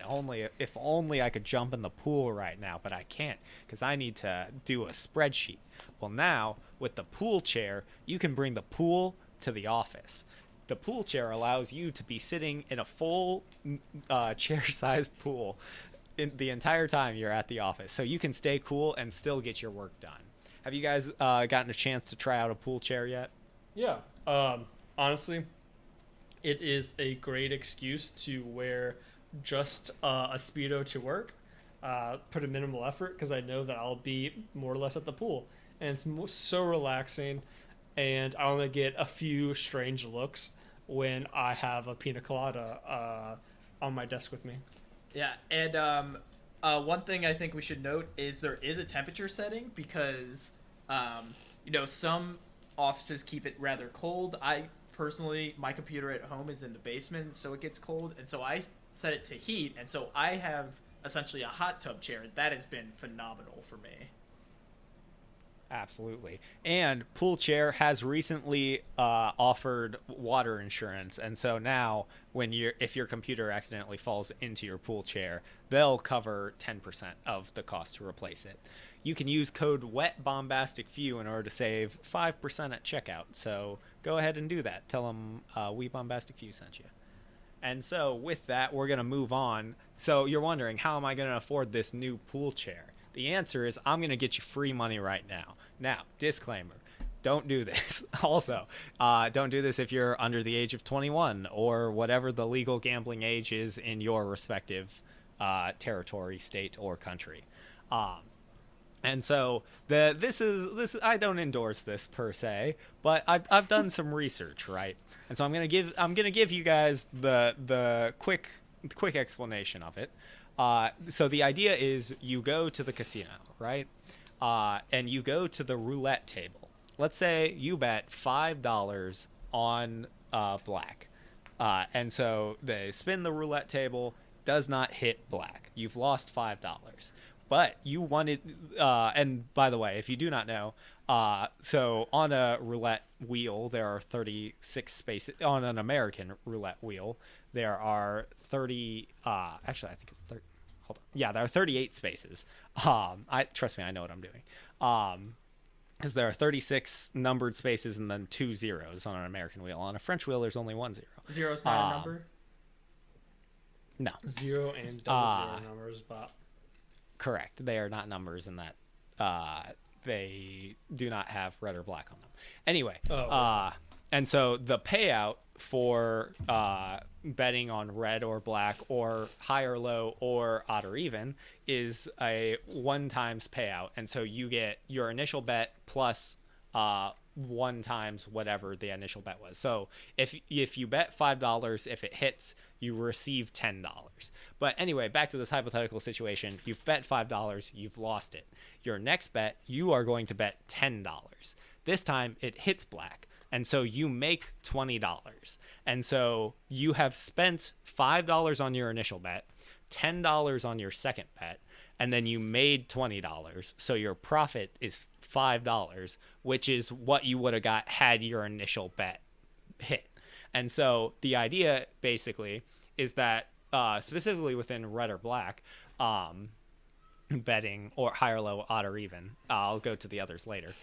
If only I could jump in the pool right now, but I can't because I need to do a spreadsheet. Well, now, with the pool chair, you can bring the pool to the office. The pool chair allows you to be sitting in a full chair-sized pool the entire time you're at the office, so you can stay cool and still get your work done. Have you guys gotten a chance to try out a pool chair yet? yeah. Honestly, it is a great excuse to wear just a Speedo to work, put a minimal effort because I know that I'll be more or less at the pool. And it's so relaxing, and I only get a few strange looks when I have a pina colada on my desk with me. Yeah, and one thing I think we should note is there is a temperature setting because, some offices keep it rather cold. I personally, my computer at home is in the basement, so it gets cold, and so I set it to heat, and so I have essentially a hot tub chair. That has been phenomenal for me. Absolutely. And Pool Chair has recently offered water insurance, and so now if your computer accidentally falls into your pool chair, they'll cover 10% of the cost to replace it. You can use code WETBombasticFew in order to save 5% at checkout. So go ahead and do that. Tell them We Bombastic Few sent you. And so with that, we're going to move on. So you're wondering, how am I going to afford this new pool chair? The answer is I'm going to get you free money right now. Now, disclaimer, don't do this. Also, don't do this if you're under the age of 21 or whatever the legal gambling age is in your respective territory, state, or country. And so this is I don't endorse this per se, but I've done some research, right? And so I'm gonna give you guys the quick explanation of it. So the idea is you go to the casino, right? And you go to the roulette table. Let's say you bet $5 on black. And so they spin the roulette table, does not hit black. You've lost $5. But you wanted, and by the way, if you do not know, so on a roulette wheel, there are 36 spaces. On an American roulette wheel, there are 30, actually, I think it's 30. Hold on. Yeah, there are 38 spaces. Trust me, I know what I'm doing. because there are 36 numbered spaces and then 2 zeros on an American wheel. On a French wheel, there's only 1 zero. Zero's not a number? No. 0 and double zero numbers, but Correct. They are not numbers in that they do not have red or black on them. Anyway, and so the payout for betting on red or black or high or low or odd or even is a 1 times payout. And so you get your initial bet plus 1 times whatever the initial bet was. So if you bet $5, if it hits, you receive $10. But anyway, back to this hypothetical situation. You've bet $5, you've lost it. Your next bet, you are going to bet $10. This time it hits black. And so you make $20. And so you have spent $5 on your initial bet, $10 on your second bet, and then you made $20. So your profit is $5, which is what you would have got had your initial bet hit. And so the idea basically is that specifically within red or black, betting or high or low, odd or even, I'll go to the others later.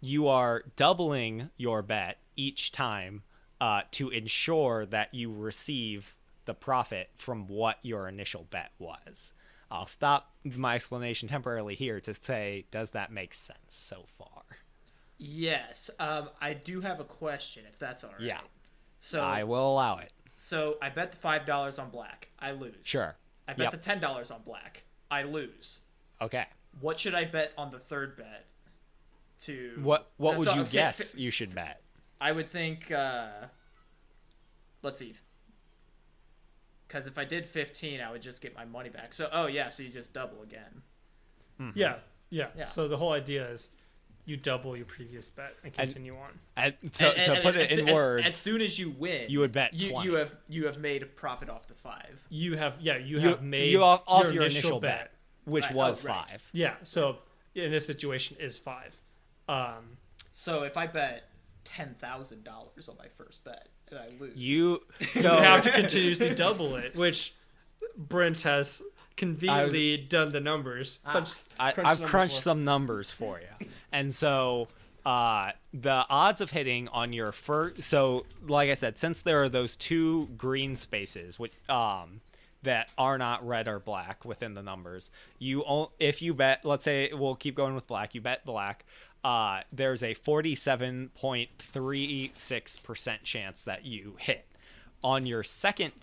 You are doubling your bet each time to ensure that you receive the profit from what your initial bet was. I'll stop my explanation temporarily here to say, does that make sense so far? Yes. I do have a question, if that's all right. Yeah. So I will allow it. So I bet the $5 on black. I lose. Sure. I bet the $10 on black. I lose. Okay. What should I bet on the third bet? What would you guess you should bet? I would think. Let's see. Because if I did 15, I would just get my money back. So so you just double again. Mm-hmm. Yeah. So the whole idea is you double your previous bet and continue on. To put it in words, as soon as you win, you would bet 20. You have made a profit off the 5. You have made off your initial bet, which was 5. Yeah. So in this situation is 5. So if I bet $10,000 on my first bet and I lose, you have to continuously double it, which Brent has conveniently done the numbers. I've crunched some numbers for you, and so the odds of hitting on your first. So, like I said, since there are those 2 green spaces, which that are not red or black within the numbers, if you bet, let's say we'll keep going with black. You bet black. There's a 47.36% chance that you hit. On your second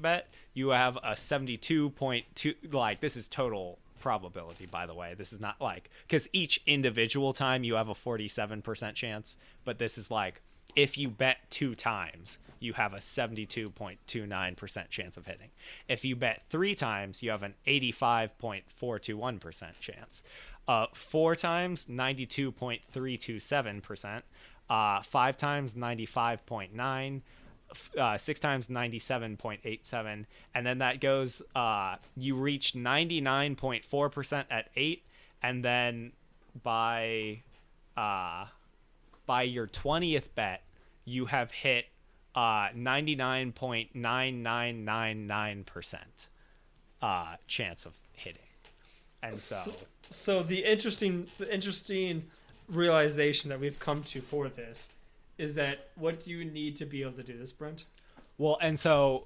bet, you have a 72.2. Like, this is total probability, by the way. This is not like, because each individual time you have a 47% chance, but this is like, if you bet 2 times, you have a 72.29% chance of hitting. If you bet 3 times, you have an 85.421% chance. 4 times, 92.327%. 5 times, 95.9%. 6 times, 97.87%. And then that goes, you reach 99.4% at 8. And then by your 20th bet, you have hit 99.9999% chance of hitting. And so the interesting realization that we've come to for this is that what do you need to be able to do this, Brent? Well, and so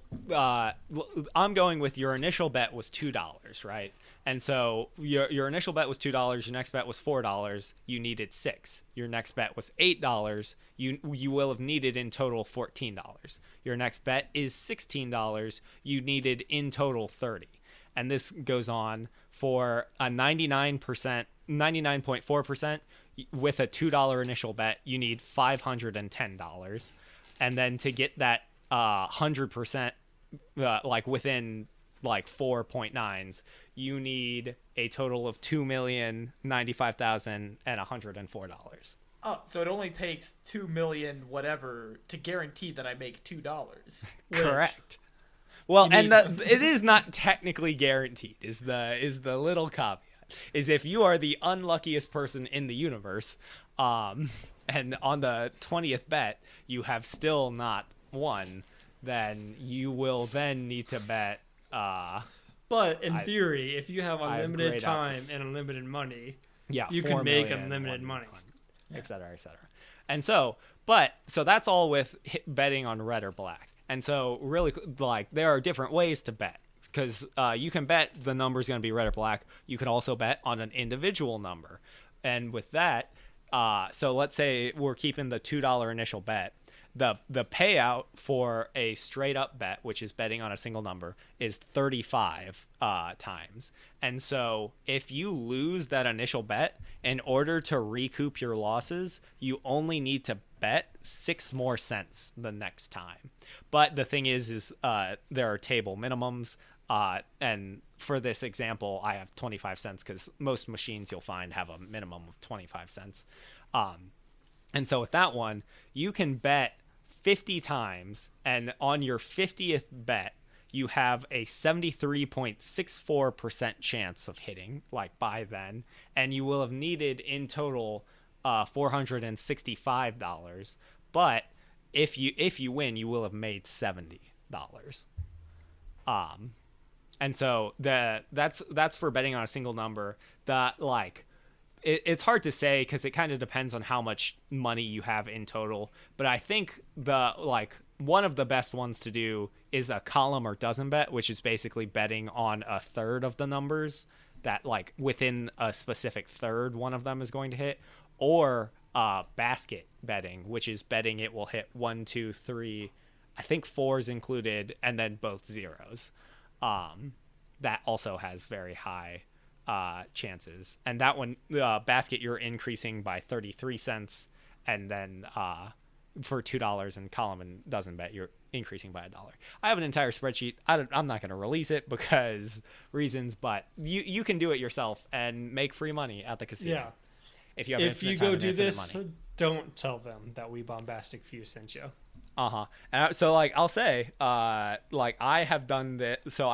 I'm going with your initial bet was $2, right? And so your initial bet was $2. Your next bet was $4. You needed 6. Your next bet was $8. You will have needed in total $14. Your next bet is $16. You needed in total 30. And this goes on for a 99.4%. With a $2 initial bet, you need $510. And then to get that 100%, like within like 4.9s, you need a total of $2,095,104. Oh, so it only takes 2 million whatever to guarantee that I make $2. Correct. Well, and it is not technically guaranteed. Is the little caveat. Is if you are the unluckiest person in the universe, and on the 20th bet you have still not won, then you will then need to bet. But in theory, if you have unlimited time and unlimited money, Yeah, you 4 can make million, unlimited 1 money. million, et cetera, et cetera. And so that's all with betting on red or black. And so really, like, there are different ways to bet, because you can bet the number is going to be red or black. You can also bet on an individual number. And with that, so let's say we're keeping the $2 initial bet. The payout for a straight up bet, which is betting on a single number, is 35 times. And so if you lose that initial bet, in order to recoup your losses, you only need to bet 6 more cents the next time. But the thing is there are table minimums. And for this example, I have 25 cents because most machines you'll find have a minimum of 25 cents. And so with that one, you can bet 50 times, and on your 50th bet, you have a 73.64% chance of hitting, like, by then, and you will have needed in total $465. But if you win, you will have made $70. And so that's for betting on a single number. That, like, it's hard to say because it kind of depends on how much money you have in total. But I think one of the best ones to do is a column or dozen bet, which is basically betting on a third of the numbers that, like, within a specific third, one of them is going to hit, or basket betting, which is betting it will hit 1, 2, 3, I think 4's included, and then both zeros. That also has very high chances, and that one, basket, you're increasing by 33 cents, and then for $2, and column and dozen bet, you're increasing by $1. I have an entire spreadsheet. I'm not going to release it because reasons, but you can do it yourself and make free money at the casino. Yeah. If you have If you infinite time go and do infinite this, money. don't tell them that we Bombastic Few sent you. And so, like, I'll say, like, I have done this. So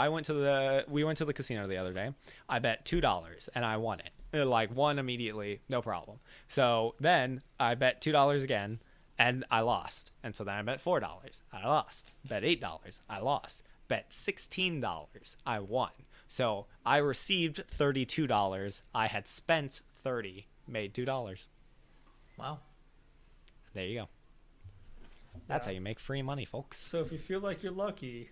we went to the casino the other day. I bet $2 and I won it. Like, won immediately, no problem. So then I bet $2 again and I lost. And so then I bet $4. I lost. Bet $8. I lost. Bet $16. I won. So I received $32. I had spent $30, made $2. Wow. There you go. That's how you make free money, folks. So if you feel like you're lucky,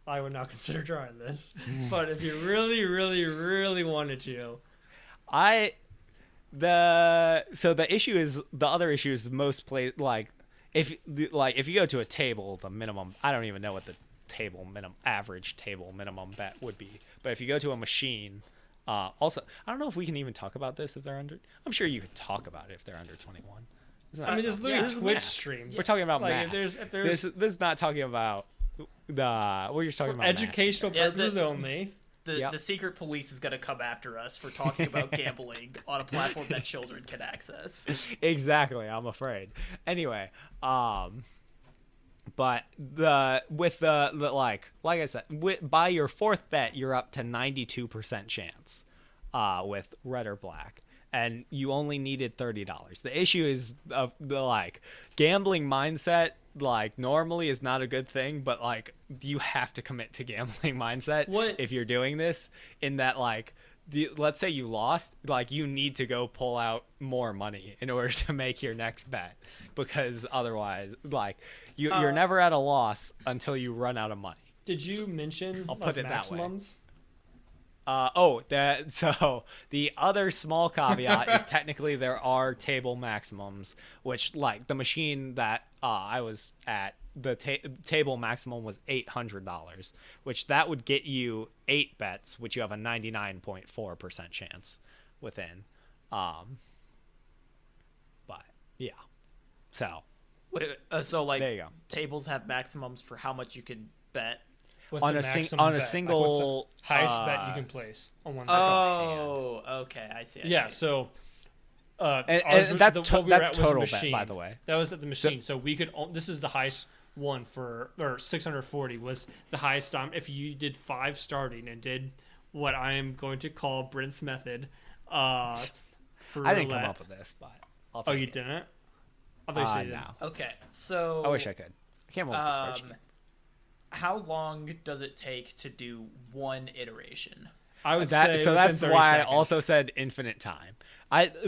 I would not consider trying this. But if you really, really, really wanted to, the other issue is most if you go to a table, the minimum, I don't even know what the average table minimum bet would be. But if you go to a machine, also, I don't know if we can even talk about this if they're under. I'm sure you could talk about it if they're under 21. I mean, there's literally Twitch streams. We're talking about like, math. If there's this is not talking about we're just talking for about educational purposes only. The secret police is going to come after us for talking about gambling on a platform that children can access. Exactly, I'm afraid. Anyway, but with the like I said, by your fourth bet, you're up to 92% chance with red or black. And you only needed $30. The issue is the gambling mindset. Like, normally is not a good thing, but like you have to commit to gambling mindset if you're doing this. In that, like, let's say you lost, like, you need to go pull out more money in order to make your next bet, because otherwise, like, you're never at a loss until you run out of money. Did you mention I'll put it maximums? that way. So the other small caveat is technically there are table maximums, which, like, the machine that I was at, the table maximum was $800, which that would get you 8 bets, which you have a 99.4% chance within. But yeah, so like, there you go. Tables have maximums for how much you can bet. What's on a single what's the highest bet you can place on one. Oh, okay, I see. Yeah, so and that's total bet, by the way. That was at the machine, so we could. This is the highest one or 640 was the highest time. If you did 5 starting and did what I am going to call Brent's method, for I didn't come up with this, but I'll take you it. didn't? I thought you said you didn't. No. Okay, so I wish I could. I can't remember the spreadsheet. How long does it take to do one iteration? I would say So within that's 30 why I seconds. also said infinite time.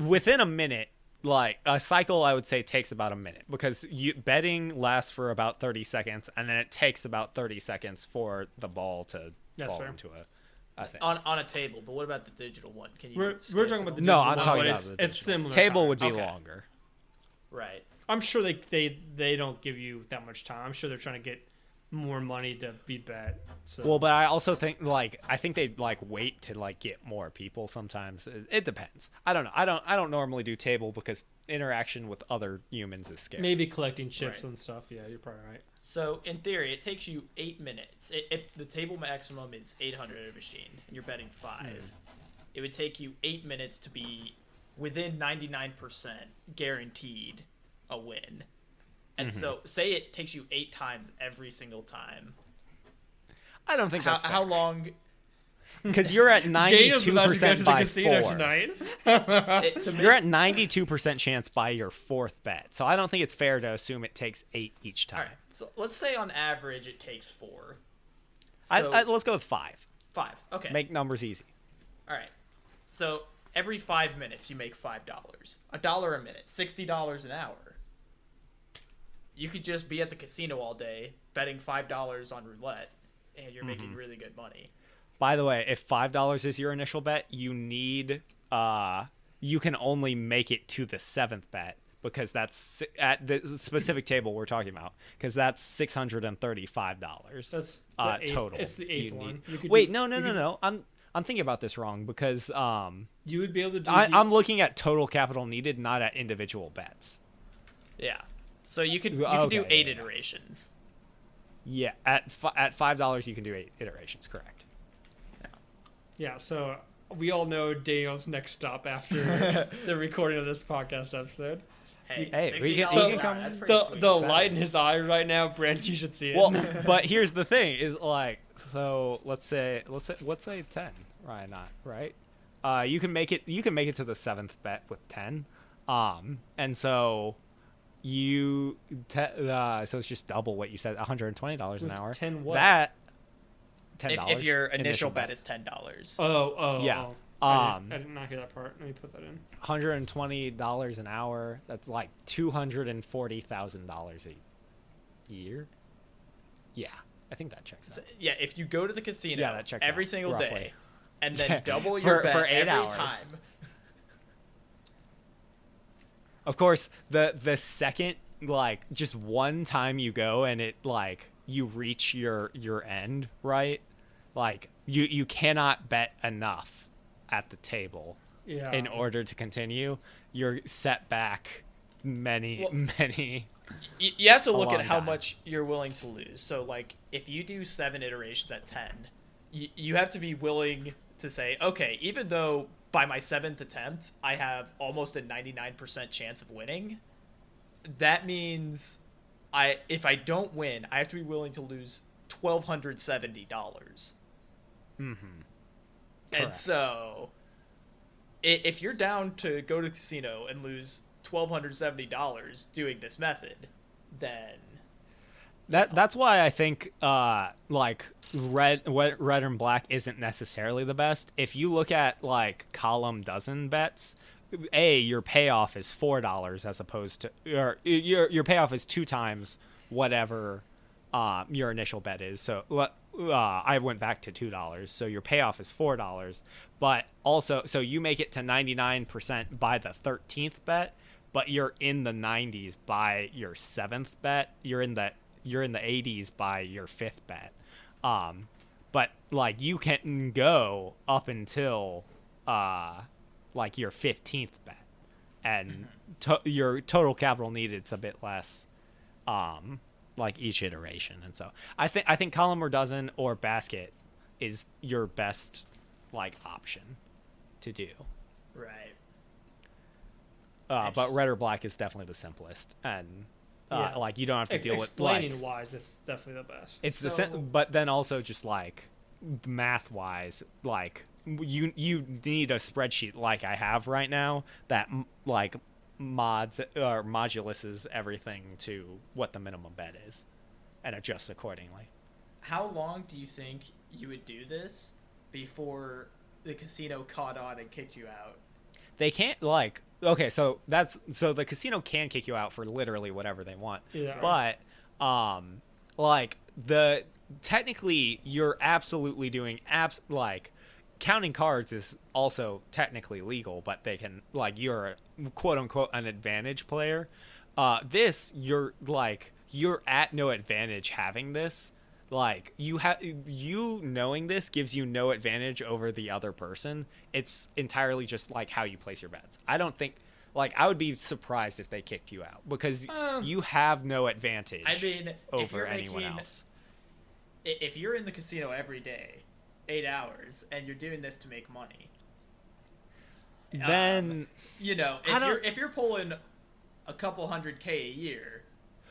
Within a minute, like a cycle, I would say takes about a minute because betting lasts for about 30 seconds, and then it takes about 30 seconds for the ball to That's fall fair. into a thing. On a table, but what about the digital one? Can you? We're scale talking about the it? No, digital I'm one, talking but about it's, the it's digital. similar. Table time. would be Okay. longer. Right. I'm sure they don't give you that much time. I'm sure they're trying to get more money to be bet. So. Well, but I also think I think they wait to get more people sometimes. It depends. I don't know. I don't normally do table because interaction with other humans is scary. maybe collecting chips Right. and stuff. Yeah, you're probably right. So in theory, it takes you 8 minutes. If the table maximum is 800 at a machine, and you're betting 5, it would take you 8 minutes to be within 99% guaranteed a win. And so, say it takes you 8 times every single time. I don't think that's How long? because you're at Daniel's about to go to 92% the by casino 4. tonight. To make, You're at 92% chance by your 4th bet. So I don't think it's fair to assume it takes 8 each all time. right. So let's say on average it takes 4. Let's go with 5. 5. Okay. Make numbers easy. All right. So every 5 minutes you make $5. $1 a minute. $60 an hour. You could just be at the casino all day betting $5 on roulette, and you're making really good money. By the way, if $5 is your initial bet, you need you can only make it to the 7th bet because that's at the specific table we're talking about because that's $635. That's the eighth, total. It's the 8th You one. need- You could Wait, do- no. you could- I'm thinking about this wrong because You would be able to do. I'm looking at total capital needed, not at individual bets. Yeah. So you could do 8 yeah. iterations. Yeah, at $5 you can do 8 iterations. Correct. Yeah, so we all know Daniel's next stop after the recording of this podcast episode. Hey, we can- $60 you an can hour, come- that's pretty The sweet. light in his eye right now, Brent, you should see it. Well, but here's the thing: is so let's say 10. Right, not right. You can make it to the 7th bet with 10. And so so it's just double what you said, $120 an With hour. 10 what? That $10. If your initial bet is $10. Yeah. Yeah. I did not hear that part. Let me put that in. $120 an hour. That's like $240,000 a year. Yeah, I think that checks out. Yeah, if you go to the casino Yeah, that checks every out, single roughly. day and then Yeah, double your bet for 8 every hours. time. Of course, the second just one time you go and it you reach your end, right? You cannot bet enough at the table Yeah. in order to continue. You're set back many. You have to look long at how time. much you're willing to lose. So, if you do 7 iterations at 10, you have to be willing to say, okay, even though by my 7th attempt I have almost a 99% chance of winning, that means if I don't win, I have to be willing to lose $1,270. Mm-hmm. And Correct. so, if you're down to go to the casino and lose $1,270 doing this method, then That's why I think red and black isn't necessarily the best. If you look at column dozen bets, your payoff is $4 as opposed to your payoff is 2 times whatever your initial bet is. So I went back to $2, so your payoff is $4. But also, so you make it to 99% by the 13th bet, but you're in the 90s by your 7th bet. You're in the 80s by your 5th bet. But you can go up until your 15th bet, and your total capital needed is a bit less. Each iteration, and so I think column or dozen or basket is your best option to do. right. But red or black is definitely the simplest, and Yeah. you don't have to deal with explaining wise. It's definitely the best. It's So- but then also just math wise, you need a spreadsheet like I have right now that mods or moduluses everything to what the minimum bet is and adjust accordingly. How long do you think you would do this before the casino caught on and kicked you out. They can't, like, okay, so the casino can kick you out for literally whatever they want. Yeah. But like technically you're absolutely doing like counting cards is also technically legal, but they can, like, you're a quote unquote an advantage player. This, you're at no advantage having this. Like, you knowing this gives you no advantage over the other person. It's entirely just like how you place your bets. I don't think, like, I would be surprised if they kicked you out because you have no advantage. I mean, over anyone else. If you're in the casino every day, 8 hours, and you're doing this to make money, then you know, if you're pulling a couple $100K a year,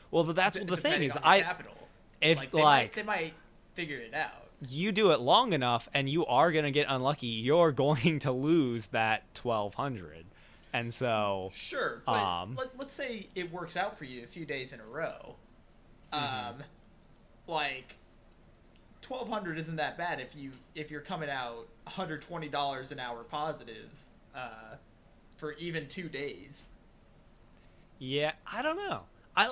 well, but that's the thing is, capital, if they might figure it out. You do it long enough, and you are gonna get unlucky. You're going to lose that 1,200, and so sure. But let's say it works out for you a few days in a row. Like, 1,200 isn't that bad if you're coming out $120 an hour positive for even 2 days. Yeah, I don't know. I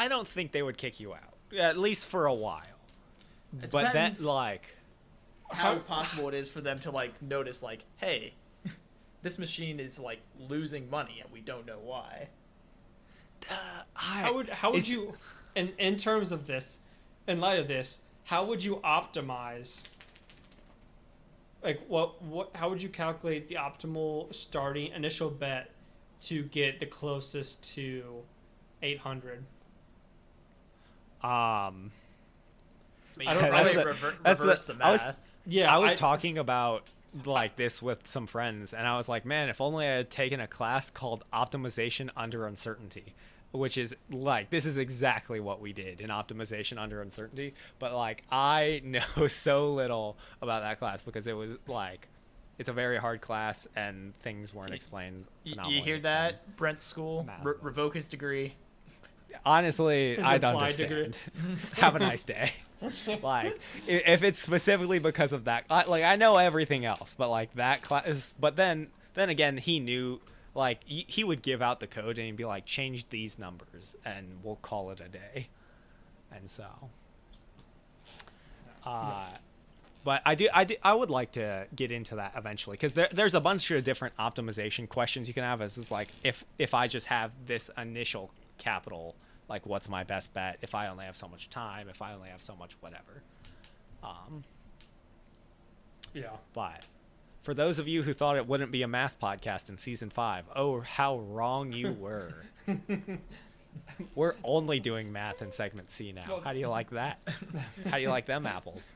don't think they would kick you out, at least for a while. It but depends then, like, how possible it is for them to, like, notice, like, hey, this machine is, like, losing money and we don't know why. How would you, in terms of this, in light of this, how would you optimize? Like, how would you calculate the optimal starting initial bet to get the closest to 800? I don't really reverse the math. I was talking about, like, this with some friends, and I was like, man, if only I had taken a class called Optimization Under Uncertainty, which is, like, this is exactly what we did in Optimization Under Uncertainty. But, like, I know so little about that class because it was, like, it's a very hard class and things weren't explained phenomenally. You hear that, Brent's school? Revoke his degree. Honestly, I don't understand. Have a nice day. Like, if it's specifically because of that, like, I know everything else, but, like, that class. But then again, he knew, like, he would give out the code and he'd be like, change these numbers and we'll call it a day. And so, but I would like to get into that eventually, because there's a bunch of different optimization questions you can have. As is, like, if I just have this initial capital, like, what's my best bet? If I only have so much time, if I only have so much whatever. Yeah. But for those of you who thought it wouldn't be a math podcast in season 5, oh, how wrong you were. We're only doing math in segment C now. How do you like that? How do you like them apples?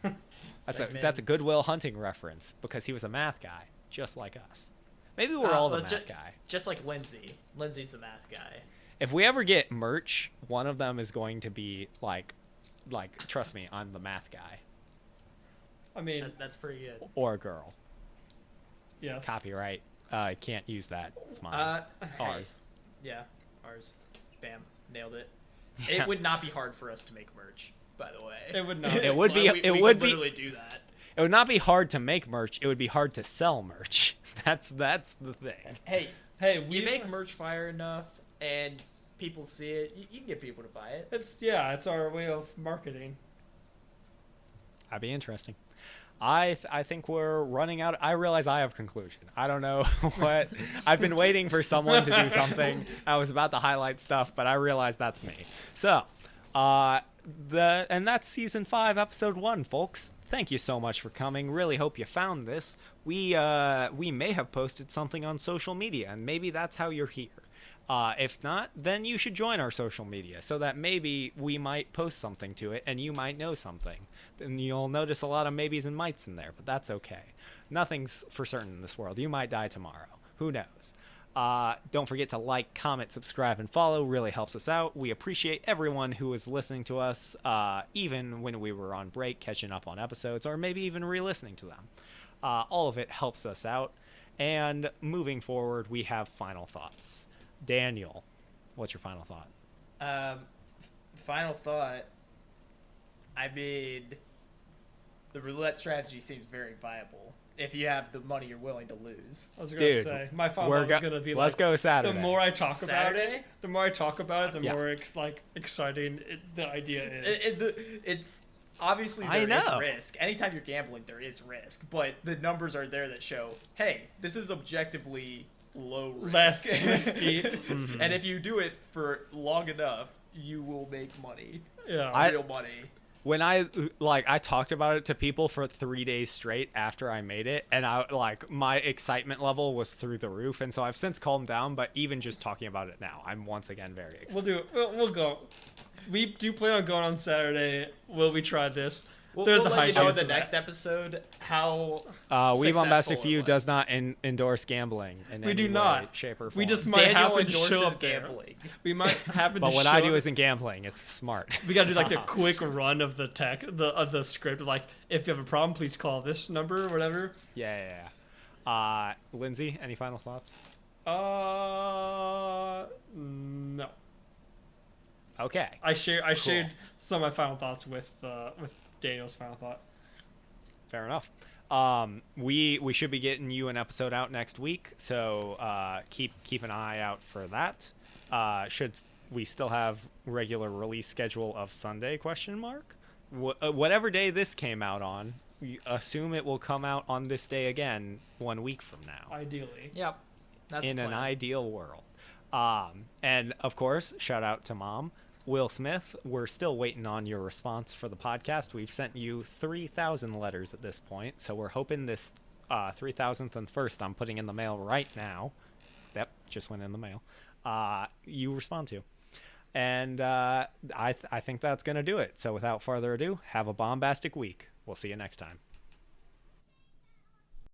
That's a Goodwill Hunting reference, because he was a math guy, just like us. Maybe we're all the math guy. Just like Lindsay. Lindsay's the math guy. If we ever get merch, one of them is going to be like, trust me, I'm the math guy. I mean, that's pretty good. Or a girl. Yes. Copyright. I can't use that. It's mine. Ours. Hey. Yeah, ours. Bam, nailed it. Yeah. It would not be hard for us to make merch, by the way. It would not. It would be. We could literally do that. It would not be hard to make merch. It would be hard to sell merch. That's the thing. Hey, we make merch fire enough, and people see it. You can get people to buy it. It's our way of marketing. That'd be interesting. I think we're running out. I realize I have conclusion. I don't know what. I've been waiting for someone to do something. I was about to highlight stuff, but I realized that's me. So, and that's season 5, episode 1, folks. Thank you so much for coming. Really hope you found this. We may have posted something on social media, and maybe that's how you're here. If not, then you should join our social media so that maybe we might post something to it and you might know something. Then you'll notice a lot of maybes and mights in there, but that's okay. Nothing's for certain in this world. You might die tomorrow. Who knows? Don't forget to like, comment, subscribe, and follow. Really helps us out. We appreciate everyone who is listening to us, even when we were on break, catching up on episodes, or maybe even re-listening to them. All of it helps us out. And moving forward, we have final thoughts. Daniel, what's your final thought? Final thought. I mean, the roulette strategy seems very viable if you have the money you're willing to lose. I was gonna Dude, say my final thought was gonna be let's like, go Saturday. the more I talk about Saturday? it, the more Yeah. more exciting the idea is. It's obviously I there is know. risk. Anytime you're gambling, there is risk, but the numbers are there that show, hey, this is objectively low risk. Less risky. And if you do it for long enough, you will make money. Yeah. Real money. When I talked about it to people for 3 days straight after I made it, and my excitement level was through the roof, and so I've since calmed down, but even just talking about it now, I'm once again very excited. We'll do it. We'll go. We do plan on going on Saturday. Will we try this? We'll There's let the high you know in chance the of next that. episode how We Bombastic successful Few it does was. not endorse gambling in We any do way, not. shape, or form. We just might Daniel happen to show endorses up there. gambling. We might happen But to what show I do up. isn't gambling. It's smart. We gotta do like a quick run of the the script. Like, if you have a problem, please call this number or whatever. Yeah. Lindsay, any final thoughts? No. Okay. I shared some of my final thoughts with Daniel's final thought. Fair enough. We should be getting you an episode out next week, so keep an eye out for that. Should we still have regular release schedule of Sunday? ? Whatever day this came out on, we assume it will come out on this day again 1 week from now. Ideally. Yep. That's in the an plan. ideal world. And of course, shout out to Mom. Will Smith, we're still waiting on your response for the podcast. We've sent you 3,000 letters at this point, so we're hoping this 3,000th and first I'm putting in the mail right now. Yep, just went in the mail. You respond to. And I think that's going to do it. So without further ado, have a bombastic week. We'll see you next time.